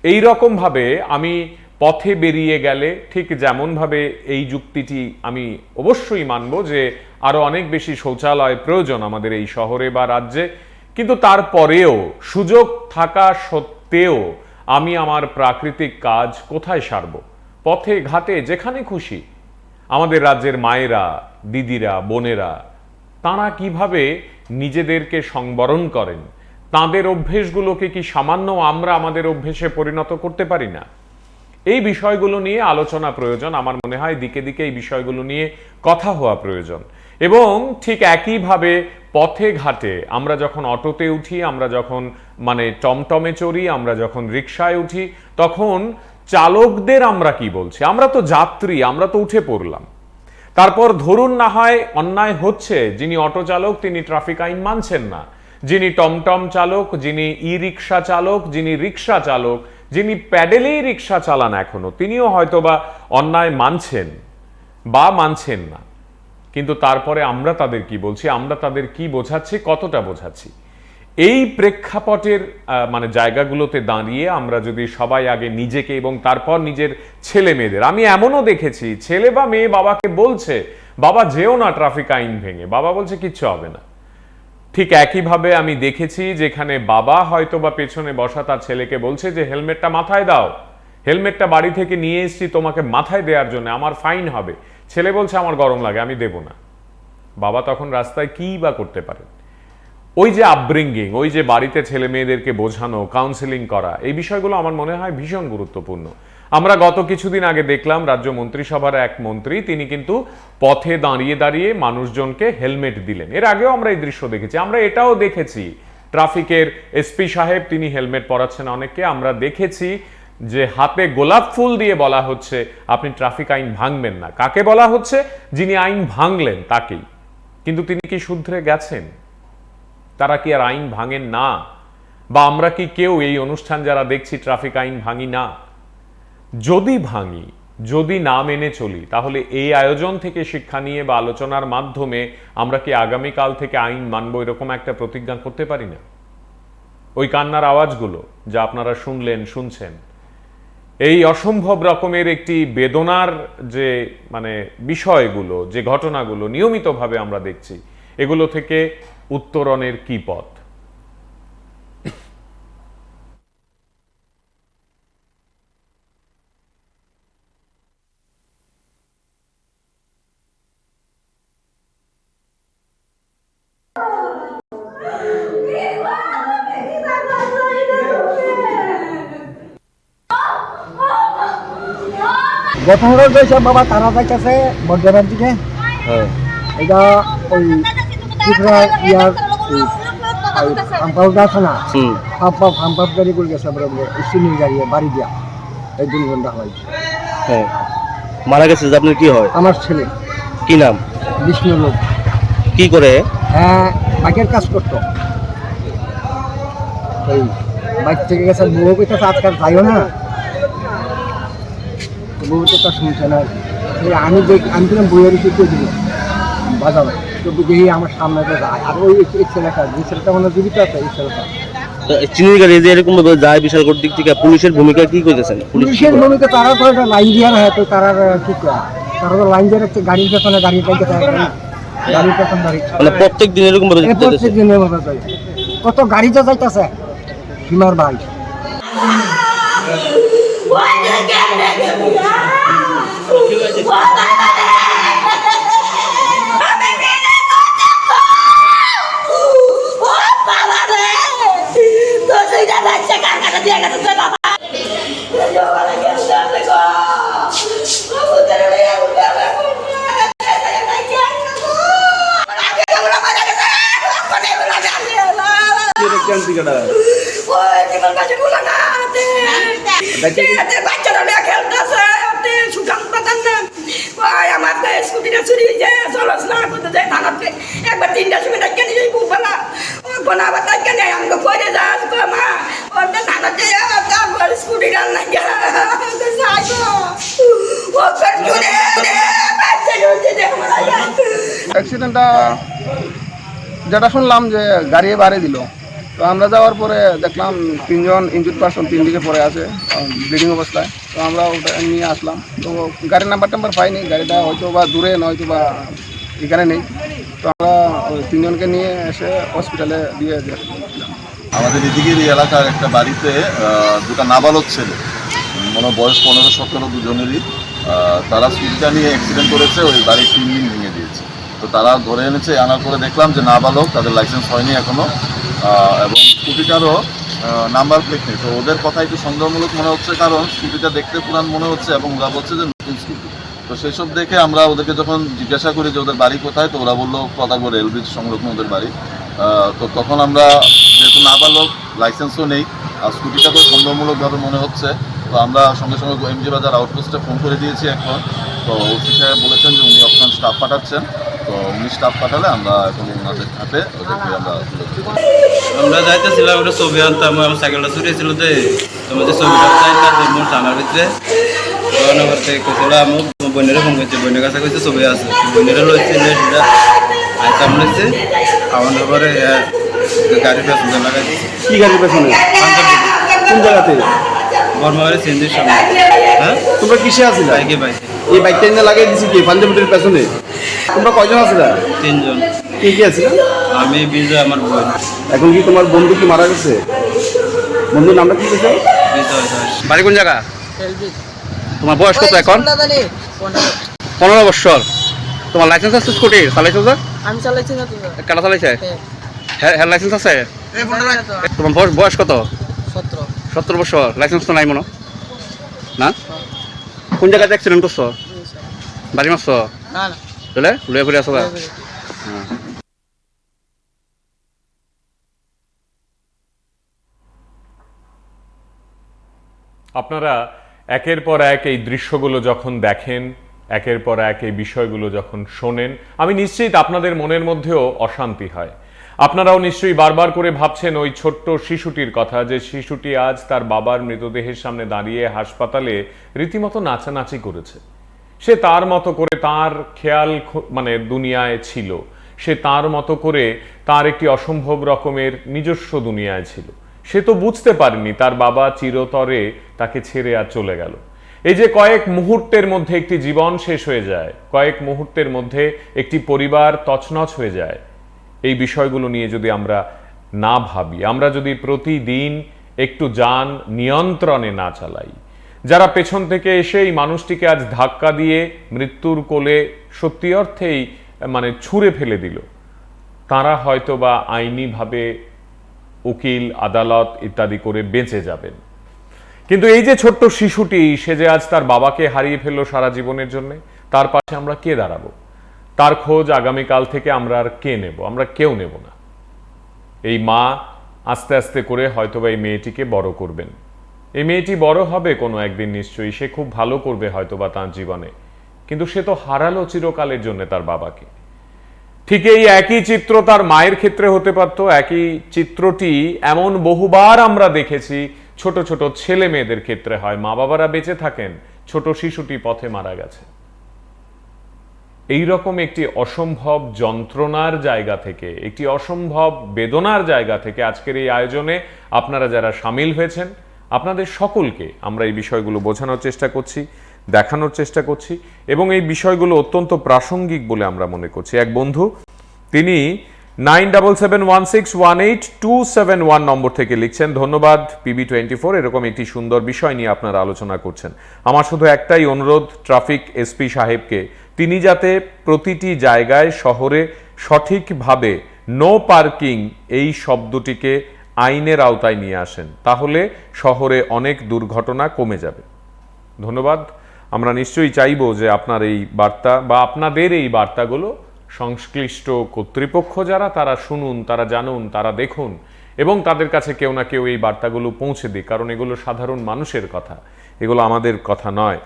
এই রকম ভাবে আমি পথে বেরিয়ে গেলে ঠিক যেমনভাবে এই যুক্তিটি আমি অবশ্যই মানব যে আরো অনেক বেশি শৌচালয় প্রয়োজন আমাদের এই শহরে বা রাজ্যে, কিন্তু তারপরেও সুযোগ থাকা সত্ত্বেও আমি আমার প্রাকৃতিক কাজ কোথায় সারব? পথে ঘাটে যেখানে খুশি। আমাদের রাজ্যের মায়েরা, দিদিরা, বোনেরা তাঁরা কিভাবে নিজেদেরকে সংবরণ করেন, তাঁদের অভ্যেসগুলোকে কি সামান্য আমরা আমাদের অভ্যেসে পরিণত করতে পারি না? এই বিষয়গুলো নিয়ে আলোচনা প্রয়োজন। আমার মনে হয় দিকে দিকে এই বিষয়গুলো নিয়ে কথা হওয়া প্রয়োজন। এবং ঠিক একইভাবে পথে ঘাটে আমরা যখন অটোতে উঠি, আমরা যখন টমটমে চড়ি, আমরা যখন রিকশায় উঠি, তখন চালকদের আমরা কি বলছি? আমরা তো যাত্রী, আমরা তো উঠে পড়লাম। তারপর ধরুন না হয় অন্যায় হচ্ছে, যিনি অটো চালক তিনি ট্রাফিক আইন মানছেন না, যিনি টমটম চালক, যিনি ই রিক্সা চালক, যিনি রিক্সা চালক, যিনি প্যাডেলেই রিক্সা চালান এখনো, তিনিও হয়তোবা অন্যায় মানছেন বা মানছেন না। কিন্তু তারপরে আমরা তাদের কি বলছি, আমরা তাদের কি বোঝাচ্ছি, কতটা বোঝাচ্ছি? এই প্রেক্ষাপটের জায়গাগুলোতে দাঁড়িয়ে আমরা যদি সবাই আগে নিজেকে এবং তারপর নিজের ছেলে মেয়েদের, আমি এমনও দেখেছি ছেলে বা মেয়ে বাবাকে বলছে বাবা যেও না ট্রাফিক আইন ভেঙে, বাবা বলছে কিচ্ছু হবে না। ঠিক একইভাবে আমি দেখেছি যেখানে বাবা হয়তো বা পেছনে বসা তার ছেলেকে বলছে যে হেলমেটটা মাথায় দাও, হেলমেটটা বাড়ি থেকে নিয়ে এসেছি তোমাকে মাথায় দেওয়ার জন্য, আমার ফাইন হবে। ছেলে বলছে আমার গরম লাগে, আমি দেব না। বাবা তখন রাস্তায় কি বা করতে পারে? ওই যে আপব্রিঙ্গিং, ওই যে বাড়িতে ছেলে মেয়েদেরকে বোঝানো, কাউন্সেলিং করা, এই বিষয়গুলো আমার মনে হয় ভীষণ গুরুত্বপূর্ণ। আমরা গত কিছুদিন আগে দেখলাম রাজ্য মন্ত্রিসভার এক মন্ত্রী তিনি কিন্তু পথে দাঁড়িয়ে দাঁড়িয়ে মানুষজনকে হেলমেট দিলেন। এর আগেও আমরা এই দৃশ্য দেখেছি। আমরা এটাও দেখেছি ট্রাফিকের এসপি সাহেব তিনি হেলমেট পরাচ্ছেন অনেককে। আমরা দেখেছি যে হাতে গোলাপ ফুল দিয়ে বলা হচ্ছে আপনি ট্রাফিক আইন ভাঙবেন না। কাকে বলা হচ্ছে? যিনি আইন ভাঙলেন তাকেই। কিন্তু তিনি কি শুধরে গেছেন? তারা কি আর আইন ভাঙেন না? বা আমরা কি কেউ এই অনুষ্ঠান যারা দেখছি ট্রাফিক আইন ভাঙি না? যদি ভাঙি, যদি না মেনে চলি, তাহলে এই আয়োজন থেকে শিক্ষা নিয়ে বা আলোচনার মাধ্যমে আমরা কি আগামীকাল থেকে আইন মানবো এরকম একটা প্রতিজ্ঞা করতে পারি না? ওই কান্নার আওয়াজগুলো যা আপনারা শুনলেন, শুনছেন, এই অসম্ভব রকমের একটি বেদনার যে বিষয়গুলো, যে ঘটনাগুলো নিয়মিতভাবে আমরা দেখছি, এগুলো থেকে উত্তরণের কি পথ? ঘটনাটা হয়েছে বাবা তারা যাইতেছে বর্ধমানের দিকে, এটা ওই ত্রিপুরা ইয়ার পাম্পাউটা আছে না, পাম্পাপ গাড়ি করে গেছে স্টিনিং গাড়ি বাড়ি দিয়া, এই 2 ঘন্টা হয়েছে। হ্যাঁ, মারা গেছে। আপনার কি হয়? আমার ছেলে। কি নাম? বিষ্ণু লোক। কি করে? হ্যাঁ, বাইকের কাজ করতো। ওই বাইক থেকে গেছে, বউ কইতেছে আজকাল যাইও না, বউ তো তা শুনছে না। আমি কিনা বইয়ের শিখতে দিব বাজারে, তো দেখি আমার সামনে তো যায়। আর ওই ছেলেটা, যে ছেলেটা জীবিত আছে, এই ছেলেটা চিনি গাড়ি যে এরকম যায় বিশাল দিক থেকে পুলিশের ভূমিকা কি করতেছেন? পুলিশের ভূমিকা তারা তো একটা লাইন দিয়ে না, তো তারা কি করে, তারা তো লাইন দিয়ে রাখছে গাড়ির পেছনে, গাড়ির পেছন গাড়ি প্রত্যেক দিন এরকম প্রত্যেক দিনের মতো কত গাড়ি তো যাইতেছে সীমার ভাই। বাচ্চারা খেলতেছে, সুখান পাতান না, আমার স্কুটিটা চুরি হয়েছে, চলাচলা করতে যায় থানাতে। একবার 3টার সময় ডাক্তার নিয়ে যাই বুকবেলা, ওর আবার ডাক্তার নেই, আমাকে পরে যাস মা, ওটা থানাতে তারপর স্কুটিটা না অ্যাক্সিডেন্টটা যেটা শুনলাম যে গাড়ি বাড়ি দিল, তো তো আমরা যাওয়ার পরে দেখলাম 3 জন ইনজুর্ড পারসন 3 দিকে পড়ে আছে ব্লিডিং অবস্থায়। তো আমরা ওটা নিয়ে আসলাম। তো গাড়ির নাম্বার পাইনি, গাড়িটা হয়তো বা দূরে নয়তো বা এখানে নেই। তো আমরা ওই 3 জনকে নিয়ে এসে হসপিটালে দিয়ে দিলাম। আমাদের এদিকের এই এলাকার একটা বাড়িতে দুটো নাবালক ছেলে, মনে বয়স 15-17 দুজনেরই, তারা স্কুটিটা নিয়ে অ্যাক্সিডেন্ট করেছে, ওই বাড়ির 3 দিন ভেঙে দিয়েছে। তো তারা ধরে এনেছে, আনার পরে দেখলাম যে নাবালক, তাদের লাইসেন্স হয়নি এখনও, এবং স্কুটিটারও নাম্বার প্লেট নেই। তো ওদের কথা একটু সন্দেহমূলক মনে হচ্ছে, কারণ স্কুটিটা দেখতে পুরান মনে হচ্ছে এবং ওরা বলছে যে নতুন স্কুটি। তো সেই সব দেখে আমরা ওদেরকে যখন জিজ্ঞাসা করি যে ওদের বাড়ি কোথায়, তো ওরা বললো পদাগড় রেলব্রিজ সংলগ্ন ওদের বাড়ি। তো তখন আমরা, যেহেতু নাবালক, লাইসেন্সও নেই আর স্কুটিটাকেও সন্দেহমূলকভাবে মনে হচ্ছে, তো আমরা সঙ্গে সঙ্গে এমজি বাজার আউটপোস্টে ফোন করে দিয়েছি এখন। তো ওসি সাহেব বলেছেন যে উনি অপশন স্টাফ পাঠাচ্ছেন। তো উনি স্টাফ পাঠালে আমরা এখন ওনাদের হাতে ওদেরকে আমরা যাইতেছিলাম ওটা ছবি আনতাম, আমার সাইকেলটা চুরিয়েছিল যে, তোমার যে ছবিটা চাই না মোর থানার ভিতরে নগর থেকে কইছিল, আমার বোনের ফোন করছে, বোনের কাছে কইছে ছবি আছে, বোনের লইছে সেটা আইতাম লইছে, আমার পরে গাড়ির পেছনে লাগাই দিচ্ছে। কি গাড়ির পেছনে? কোন জায়গাতে? বর্মাবাড়ি সিএনজির সামনে। হ্যাঁ, তোমরা কিসে আসিলা? বাইকে। এই বাইকটা নিয়ে লাগাই দিছি কি পাঞ্জাবিটির পেছনে? তোমরা কয়জন আছিলা? 3 জন। কি আছিল? আমি, বিজয়, আমার বোন। এখন কি তোমার বন্ধু কি মারা গেছে? বন্ধুর নামটা কি ছিল? বিজয় দাস। বাড়ি কোন জায়গা? তোমার বয়স কত এখন? 15 বছর। তোমার লাইসেন্স আছে স্কুটির? চালাইছো স্যার? আমি চালাইছি না তো। কাটা চালাইছে? হ্যাঁ, লাইসেন্স আছে? তোমার বয়স কত? 17 বছর। লাইসেন্স তো নাই মনে না? কোন জায়গাতে অ্যাক্সিডেন্ট করছো? বাড়ি মারছো? না না, চলে লুয়ে ঘুরে আসো? আপনারা একের পর এক এই দৃশ্যগুলো যখন দেখেন, একের পর এক এই বিষয়গুলো যখন শোনেন, আমি নিশ্চিত আপনাদের মনের মধ্যেও অশান্তি হয়। আপনারাও নিশ্চয়ই বারবার করে ভাবছেন ওই ছোট্ট শিশুটির কথা, যে শিশুটি আজ তার বাবার মৃতদেহের সামনে দাঁড়িয়ে হাসপাতালে রীতিমতো নাচানাচি করেছে। সে তার মতো করে তার খেয়াল দুনিয়ায় ছিল, সে তার মতো করে তার একটি অসম্ভব রকমের নিজস্ব দুনিয়ায় ছিল। সে তো বুঝতে পারেনি তার বাবা চিরতরে তাকে ছেড়ে আর চলে গেল। এই যে কয়েক মুহূর্তের মধ্যে একটি জীবন শেষ হয়ে যায়, কয়েক মুহূর্তের মধ্যে একটি পরিবার তছনছ হয়ে যায়, এই বিষয়গুলো নিয়ে যদি আমরা না ভাবি, আমরা যদি প্রতিদিন একটু যান নিয়ন্ত্রণে না চালাই, যারা পেছন থেকে এসে এই মানুষটিকে আজ ধাক্কা দিয়ে মৃত্যুর কোলে সত্যি অর্থেই ছুঁড়ে ফেলে দিল, তারা হয়তো বা আইনিভাবে উকিল, আদালত ইত্যাদি করে বেঁচে যাবেন। কিন্তু এই যে ছোট্ট শিশুটি, সে যে আজ তার বাবাকে হারিয়ে ফেললো সারা জীবনের জন্য, তার পাশে আমরা কে দাঁড়াবো? তার খোঁজ আগামীকাল থেকে আমরা আর কে নেব? আমরা কেউ নেব না। এই মা আস্তে আস্তে করে হয়তোবা এই মেয়েটিকে বড় করবেন। এই মেয়েটি বড় হবে কোনো একদিন নিশ্চয়ই, সে খুব ভালো করবে হয়তোবা তার জীবনে, কিন্তু সে তো হারালো চিরকালের জন্য তার বাবাকে। ঠিক এই একই চিত্র তার মায়ের ক্ষেত্রে হতে পারত। একই চিত্রটি এমন বহুবার আমরা দেখেছি ছোট ছোট ছেলে মেয়েদের ক্ষেত্রে হয়। মা বাবারা বেঁচে থাকেন, ছোট শিশুটি পথে মারা গেছে। এইরকম একটি অসম্ভব যন্ত্রণার জায়গা থেকে, একটি অসম্ভব বেদনার জায়গা থেকে আজকের এই আয়োজনে আপনারা যারা সামিল হয়েছেন, আপনাদের সকলকে আমরা এই বিষয়গুলো বোঝানোর চেষ্টা করছি, দেখানোর চেষ্টা করছি, এবং এই বিষয়গুলো অত্যন্ত প্রাসঙ্গিক বলে আমরা মনে করছি। এক বন্ধু, তিনি 9771618271 নম্বর থেকে লিখছেন, ধন্যবাদ PB24, এরকম একটি সুন্দর বিষয় নিয়ে আপনারা আলোচনা করছেন। আমার শুধু একটাই অনুরোধ ট্রাফিক এসপি সাহেবকে, তিনি যাতে প্রতিটি জায়গায় শহরে সঠিকভাবে নো পার্কিং এই শব্দটিকে আইনের আওতায় নিয়ে আসেন, তাহলে শহরে অনেক দুর্ঘটনা কমে যাবে। ধন্যবাদ। আমরা নিশ্চয়ই চাইব যে আপনার এই বার্তা বা আপনাদের এই বার্তাগুলো সংশ্লিষ্ট কর্তৃপক্ষ যারা, তারা শুনুন, তারা জানুন, তারা দেখুন, এবং তাদের কাছে কেউ না কেউ এই বার্তাগুলো পৌঁছে দিক, কারণ এগুলো সাধারণ মানুষের কথা, এগুলো আমাদের কথা নয়।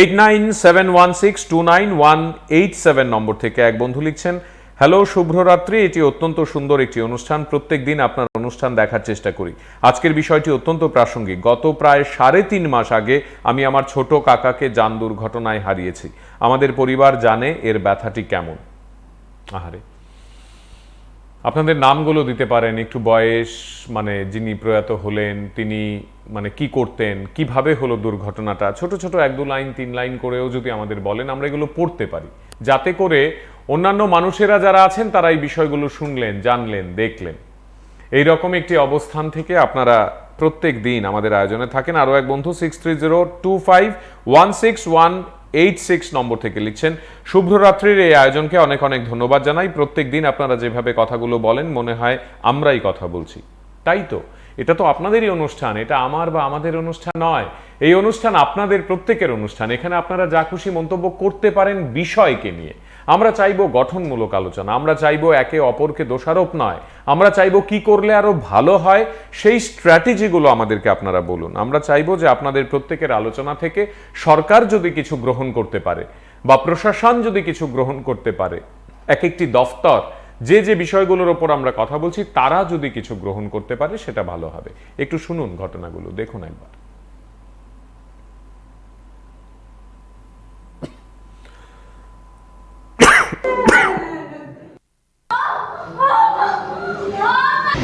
8971629187 নম্বর থেকে এক বন্ধু লিখছেন, হ্যালো, শুভরাত্রি। এটি অত্যন্ত সুন্দর একটি অনুষ্ঠান, প্রত্যেক দিন আপনার অনুষ্ঠান দেখার চেষ্টা করি। আজকের বিষয়টি অত্যন্ত প্রাসঙ্গিক। গত প্রায় 3.5 মাস আগে আমি আমার ছোট কাকাকে যান দুর্ঘটনায় হারিয়েছি। আমাদের পরিবার জানে এর ব্যথাটি কেমন। আহারে, আপনাদের নামগুলো দিতে পারেন, একটু বয়স, মানে যিনি প্রয়াত হলেন তিনি মানে কি করতেন, কিভাবে হলো দুর্ঘটনাটা, ছোট ছোট 1-2 লাইন 3 লাইন করেও যদি আমাদের বলেন আমরা এগুলো পড়তে পারি, যাতে করে অন্যান্য মানুষেরা যারা আছেন তারা এই বিষয়গুলো শুনলেন, জানলেন, দেখলেন। এই রকম একটি অবস্থান থেকে আপনারা প্রত্যেক দিন আমাদের আয়োজনে থাকেন। আরও এক বন্ধু 6302516186 নম্বর থেকে লিখছেন, শুভ্ররাত্রির এই আয়োজনকে অনেক অনেক ধন্যবাদ জানাই। প্রত্যেক দিন আপনারা যেভাবে কথাগুলো বলেন মনে হয় আমরাই কথা বলছি। তাই তো, এটা তো আপনাদেরই অনুষ্ঠান, এটা আমার বা আমাদের অনুষ্ঠান নয়। এই অনুষ্ঠান আপনাদের প্রত্যেকের অনুষ্ঠান। এখানে আপনারা যা খুশি মন্তব্য করতে পারেন বিষয়কে নিয়ে। আমরা চাইবো গঠনমূলক আলোচনা, আমরা চাইবো একে অপরকে দোষারোপ নয়, আমরা চাইবো কি করলে আরো ভালো হয় সেই স্ট্র্যাটেজিগুলো আমাদেরকে আপনারা বলুন। আমরা চাইবো যে আপনাদের প্রত্যেকের আলোচনা থেকে সরকার যদি কিছু গ্রহণ করতে পারে বা প্রশাসন যদি কিছু গ্রহণ করতে পারে, এক একটি দফতর যে যে বিষয়গুলোর ওপর আমরা কথা বলছি তারা যদি কিছু গ্রহণ করতে পারে সেটা ভালো হবে। একটু শুনুন ঘটনাগুলো, দেখুন একবার।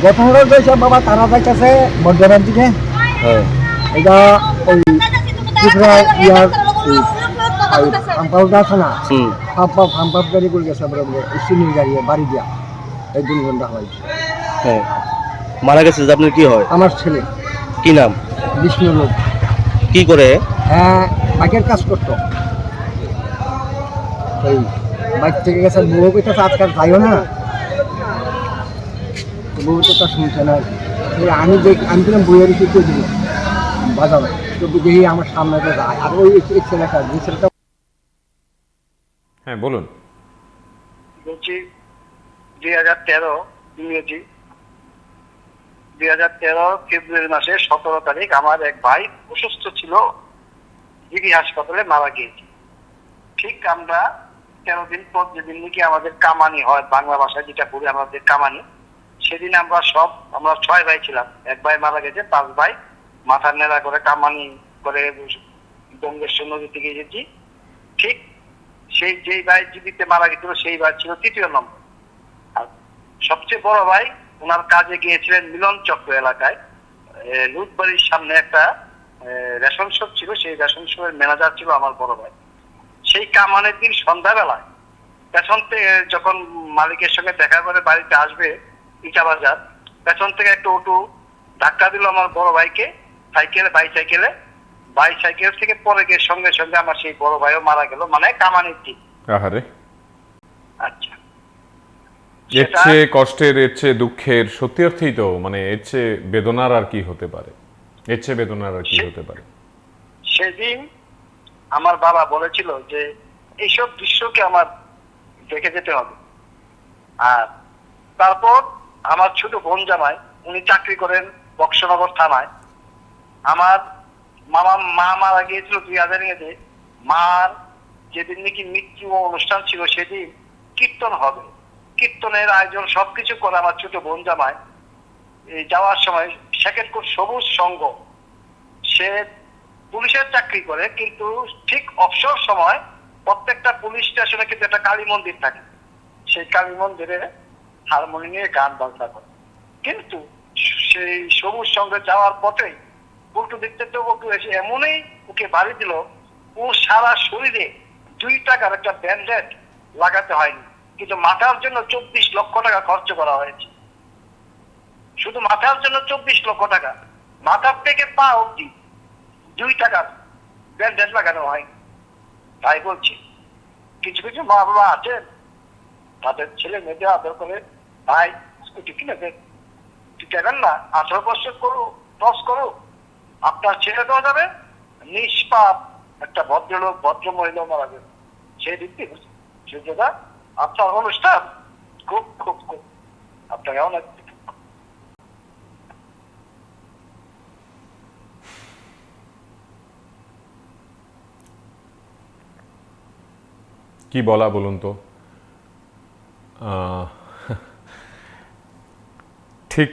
ঘটনাটা হয়েছে বাবা তারা যাইতেছে বর্ধমানের দিকে। এটা ওই ত্রিপুরা ইয়ার পাম্পাউটা আছে না, পাম্পাপ গাড়ি করে গেছে সিনির গাড়ি বাড়ি দিয়া, এই 2 ঘন্টা হয়েছে। হ্যাঁ, মারা গেছে যে আপনার কি হয়? আমার ছেলে। কি নাম? বিষ্ণু লোক। কি করে? হ্যাঁ, বাইকের কাজ করতো। এই বাইক থেকে গেছে, বউ কইতেছে আজকাল যাইও না, বউ তো তা শুনছে না। আমি কিরম বইয়ের শিখে দিব বাজাবে, তো দেখি আমার সামনে তো যায়। আর ওই ছেলেটা, যে ছেলেটা। হ্যাঁ বলুন। বলছি 2013 ইংরেজি 2013 ফেব্রুয়ারি মাসের 17 তারিখ আমার এক ভাই অসুস্থ ছিল, জিবি হাসপাতালে মারা গিয়েছে। ঠিক আমরা 13 দিন পর যেদিন নাকি আমাদের কামানি হয়, বাংলা ভাষায় যেটা বলি আমাদের কামানি, সেদিন আমরা 6 ভাই ছিলাম। এক ভাই মারা গেছে, 5 ভাই মাথা নেড়া করে কামানি করে গঙ্গেশ্বর নদী থেকে গেছি। ঠিক সেই যেই ভাই জীবিতে মারা গেছিল সেই ভাই ছিল 3য় নম্বর। আর সবচেয়ে বড় ভাই ওনার কাজে গিয়েছিলেন মিলন চক্র এলাকায়, লুটবাড়ির সামনে একটা রেশন শপ ছিল, সেই রেশন শপের ম্যানেজার ছিল আমার বড় ভাই। সেই কামানের দিন সন্ধ্যাবেলায় পেছন থেকে যখন মালিকের সঙ্গে দেখা করে বাড়িতে আসবে ইটা বাজার, পেছন থেকে একটা অটো ধাক্কা দিল আমার বড় ভাইকে বাইসাইকেল থেকে পরে গিয়ে সঙ্গে সঙ্গে আমার সেই বড় ভাইও মারা গেল, মানে কামানির দিন। আহারে, আচ্ছা, এর চেয়ে কষ্টের, এর চেয়ে দুঃখের, সত্যি অর্থেই তো মানে এর চেয়ে বেদনার আর কি হতে পারে, এর চেয়ে বেদনার আর কি হতে পারে। সেদিন আমার বাবা বলেছিল যে এইসব দৃশ্যকে আমার দেখে যেতে হবে। আর তারপর আমার ছোট বোন জামাই, উনি চাকরি করেন বক্সনগর থানায়। আমার মা মারা গিয়েছিল 2000-এ। মার যেদিন নাকি মৃত্যু অনুষ্ঠান ছিল সেদিন কীর্তন হবে, কীর্তনের আয়োজন সবকিছু করে আমার ছোট বোন জামাই যাওয়ার সময় শেখেরপুর সবুজ সংঘ, সে পুলিশের চাকরি করে, কিন্তু ঠিক অবসর সময় প্রত্যেকটা পুলিশ স্টেশনে কিন্তু একটা কালী মন্দির থাকে, সেই কালী মন্দিরে হারমোনিয়ামে গান বাজনা করে। কিন্তু সেই সবুজ সঙ্গে যাওয়ার পথেই উল্টো দিকতে তো ওকে এসে এমনই ওকে বাড়ি দিল, ও সারা শরীরে 2 টাকার একটা ব্যান্ডেড লাগাতে হয়নি, কিন্তু মাথার জন্য 24 লক্ষ টাকা খরচ করা হয়েছে। শুধু মাথার জন্য 24 লক্ষ টাকা, মাথার থেকে পা অব্দি 2 টাকার ব্যান্ডেড লাগানো হয়। তাই বলছি, কিছু কিছু মা বাবা আছেন তাদের ছেলে মেয়েদের আদর করে, ভাই স্কুটি কিনে দেন, ঠিক দেবেন না, 18 বছর ক্রস করো, আপনার ছেলে দেওয়া যাবে। নিষ্পাপ একটা ভদ্রলোক, ভদ্র মহিলা মারা যাবে, সেই দিক থেকে সূর্যদা আপনার অনুষ্ঠান খুব খুব খুব আপনাকে অনেক কি বলা বলুন তো। ঠিক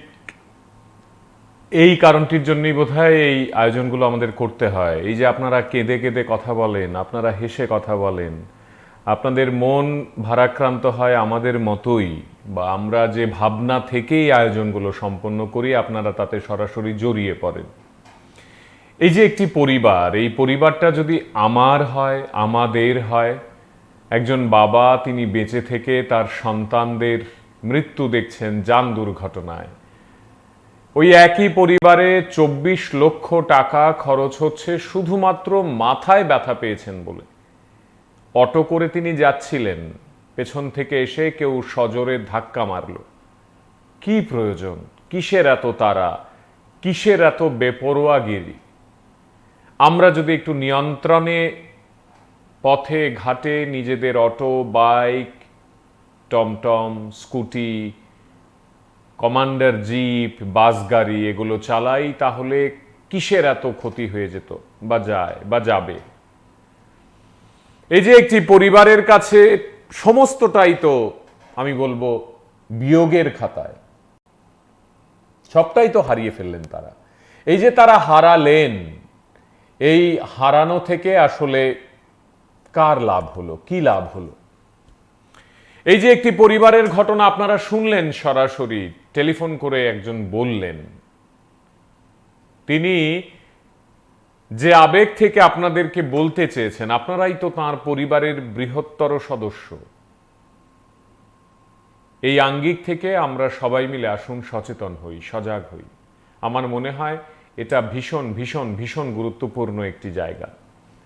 এই কারণটির জন্যই বোধহয় এই আয়োজনগুলো আমাদের করতে হয়। এই যে আপনারা কেঁদে কেঁদে কথা বলেন, আপনারা হেসে কথা বলেন, আপনাদের মন ভারাক্রান্ত হয় আমাদের মতোই, বা আমরা যে ভাবনা থেকেই আয়োজনগুলো সম্পন্ন করি, আপনারা তাতে সরাসরি জড়িয়ে পড়েন। এই যে একটি পরিবার, এই পরিবারটা যদি আমার হয়, আমাদের হয়, একজন বাবা তিনি বেঁচে থেকে তার সন্তানদের মৃত্যু দেখছেন যান দুর্ঘটনায়, ওই একই পরিবারে 24 লক্ষ টাকা খরচ হচ্ছে শুধুমাত্র মাথায় ব্যথা পেয়েছেন বলে। অটো করে তিনি যাচ্ছিলেন, পেছন থেকে এসে কেউ সজোরে ধাক্কা মারল। কি প্রয়োজন? কিসের এত তাড়া? কিসের এত বেপরোয়াগিরি? আমরা যদি একটু নিয়ন্ত্রণে পথে ঘাটে নিজেদের অটো, বাইক, টমটম, স্কুটি, কমান্ডার জিপ, বাস গাড়ি এগুলো চালাই, তাহলে কিসের এত ক্ষতি হয়ে যেত বা যায় বা যাবে? এই যে একটি পরিবারের কাছে সমস্তটাই তো আমি বলবো বিয়োগের খাতায়, সবটাই তো হারিয়ে ফেললেন তারা। এই যে তারা হারালেন, এই হারানো থেকে আসলে কার লাভ হলো, কি লাভ হলো? এই যে একটি পরিবারের ঘটনা আপনারা শুনলেন, সরাসরি টেলিফোন করে একজন বললেন, তিনি যে আবেগ থেকে আপনাদেরকে বলতে চেয়েছেন, আপনারাই তো তার পরিবারের বৃহত্তর সদস্য। এই আঙ্গিক থেকে আমরা সবাই মিলে আসুন সচেতন হই, সজাগ হই। আমার মনে হয় এটা ভীষণ ভীষণ ভীষণ গুরুত্বপূর্ণ একটি জায়গা।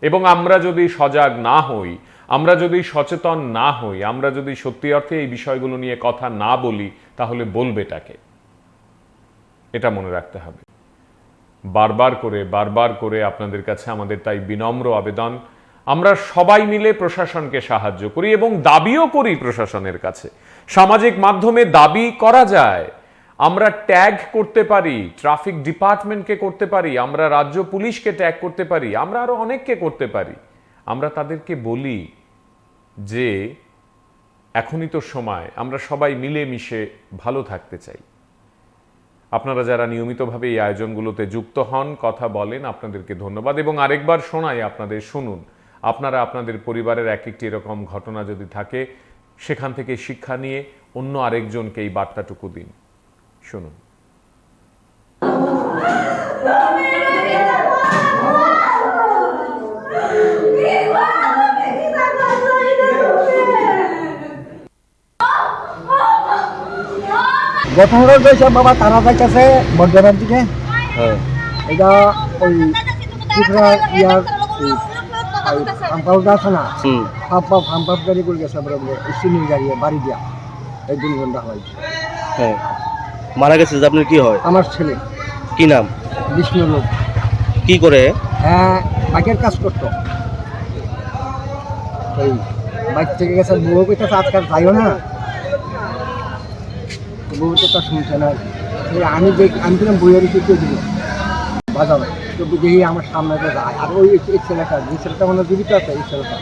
এবং আমরা যদি সজাগ না হই, আমরা যদি সচেতন না হই, আমরা যদি সত্যি অর্থে এই বিষয়গুলো নিয়ে কথা না বলি, তাহলে বলবেটাকে? এটা মনে রাখতে হবে। বারবার করে আপনাদের কাছে আমাদের তাই বিনম্র আবেদন, আমরা সবাই মিলে প্রশাসনকে সাহায্য করি এবং দাবিও করি প্রশাসনের কাছে। সামাজিক মাধ্যমে দাবি করা যায়, আমরা ট্যাগ করতে পারি, ট্রাফিক ডিপার্টমেন্টকে করতে পারি, আমরা রাজ্য পুলিশকে ট্যাগ করতে পারি, আমরা আরো অনেককে করতে পারি। আমরা তাদেরকে বলি যে এখনই তো সময়, আমরা সবাই মিলেমিশে ভালো থাকতে চাই। আপনারা যারা নিয়মিতভাবে এই আয়োজনগুলোতে যুক্ত হন, কথা বলেন, আপনাদেরকে ধন্যবাদ। এবং আরেকবার শোনাই, আপনাদের শুনুন। আপনারা আপনাদের পরিবারের এক একটি এরকম ঘটনা যদি থাকে, সেখান থেকে শিক্ষা নিয়ে অন্য আরেকজনকে এই বার্তাটুকু দিন। শুনুন। ঘটনাটা হয়েছে বাবা তারা যাইতেছে বর্ধমানের দিকে। এটা ওই ত্রিপুরা ইয়ার ফাম্পাউটা আছে না, ফাম্পাপ গাড়ি করে গেছে স্টিলের গাড়ি বাড়ি দিয়া, এই 2 ঘন্টা হয়েছে। হ্যাঁ, মারা গেছে যে আপনার কি হয়? আমার ছেলে। কি নাম? বিষ্ণু লোক। কি করে? হ্যাঁ, বাইকের কাজ করতো। ওই বাইক থেকে গেছে, বউ কইতেছে আজকাল যাইও না, বউ তো তা শুনছে না। আমি কিনা বইয়ের শিখিয়ে দিব বাজারে, তো দেখি আমার সামনে তো যায়। আর ওই ছেলেটা, যে ছেলেটা মানে জীবিত আছে, এই ছেলেটা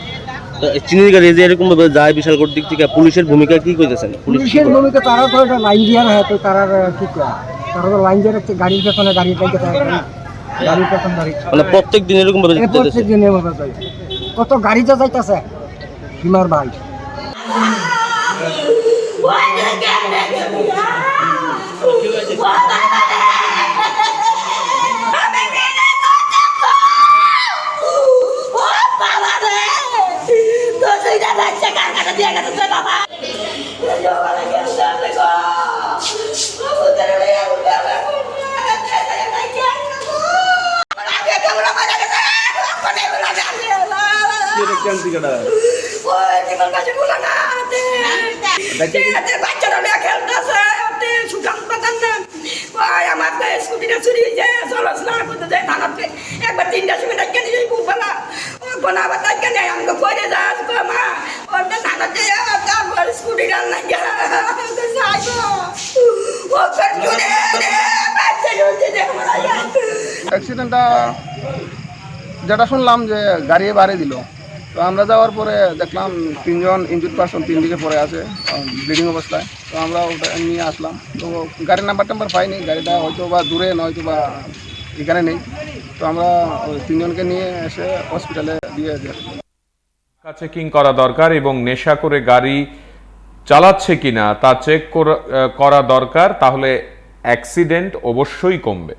চিনির গাড়ি যে এরকম ভাবে যায় বিশালগড় দিক থেকে, পুলিশের ভূমিকা কি কইতেছেন? পুলিশের ভূমিকা তারা তো একটা লাইন দিয়ে না, তো তারা কি করে, তারা তো লাইন দিয়ে রাখছে গাড়ির পেছনে, গাড়ির পেছন গাড়ি, মানে প্রত্যেক দিন এরকম ভাবে প্রত্যেক দিন কত গাড়ি যা যাইতেছে সীমার ভাই। বাচ্চারা খেলতেছে, সুঠাম পাতান না, আমার স্কুটিটা চুরি হয়েছে, চলস না করতে যায় থানাতে। একবার 3টার সময় ডাক্কা নিয়ে যাই বুকবেলা, ও বোনা আবার ডাক্কা নেয়, আমাকে পরে যাস মা, ওটা থানাতে তারপর স্কুটিটা না অ্যাক্সিডেন্টটা যেটা শুনলাম যে গাড়ি বাড়ি দিল, তো আমরা যাওয়ার পরে দেখলাম 3 জন ইনজুর্ড পারসন 3 দিকে পড়ে আছে ব্লিডিং অবস্থায়। তো আমরা ওটা নিয়ে আসলাম। তো গাড়ির নাম্বার পাইনি, গাড়িটা হয়তো বা দূরে নয়তো বা এখানে নেই। তো আমরা 3 জনকে নিয়ে এসে হসপিটালে দিয়ে দিই। চেকিং করা দরকার এবং নেশা করে গাড়ি চালাচ্ছে কিনা তা চেক করা দরকার, তাহলে অ্যাক্সিডেন্ট অবশ্যই কমবে।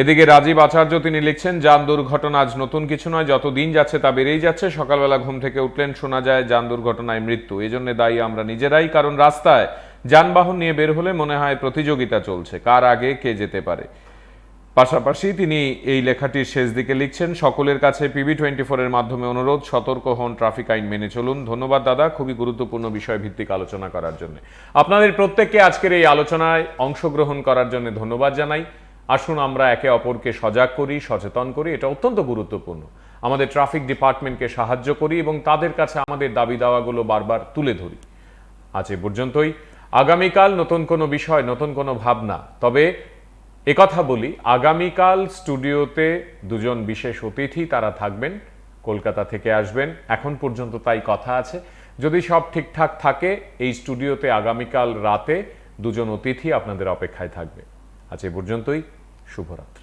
এদিকে রাজীব আচার্য তিনি লিখছেন, যান দুর্ঘটনা আজ নতুন কিছু নয়, যত দিন যাচ্ছে তা বেড়েই যাচ্ছে। সকালবেলা ঘুম থেকে উঠলেন শোনা যায় যান দুর্ঘটনায় মৃত্যু। এজন্য দায়ী আমরা নিজেরাই, কারণ রাস্তায় যানবাহন নিয়ে বের হলে মনে হয় প্রতিযোগিতা চলছে, কার আগে কে যেতে পারে। পাশাপাশি তিনি এই লেখাটির শেষ দিকে লিখছেন, সকলের কাছে PB24 এর মাধ্যমে অনুরোধ, সতর্ক হন, ট্রাফিক আইন মেনে চলুন। ধন্যবাদ দাদা, খুবই গুরুত্বপূর্ণ বিষয় ভিত্তিক আলোচনা করার জন্য। আপনাদের প্রত্যেককে আজকের এই আলোচনায় অংশগ্রহণ করার জন্য ধন্যবাদ জানাই। আসুন আমরা একে অপরকে সজাগ করি, সচেতন করি, এটা অত্যন্ত গুরুত্বপূর্ণ। আমাদের ট্রাফিক ডিপার্টমেন্টকে সাহায্য করি এবং তাদের কাছে আমাদের দাবি দাওয়াগুলো বারবার তুলে ধরি। আজ এ পর্যন্তই। আগামীকাল নতুন কোনো বিষয়, নতুন কোনো ভাবনা। তবে একথা বলি, আগামীকাল স্টুডিওতে দুজন বিশেষ অতিথি তারা থাকবেন, কলকাতা থেকে আসবেন। এখন পর্যন্ত তাই কথা আছে, যদি সব ঠিকঠাক থাকে এই স্টুডিওতে আগামীকাল রাতে দুজন অতিথি আপনাদের অপেক্ষায় থাকবে। আজ এ পর্যন্তই। শুভরাত্রি।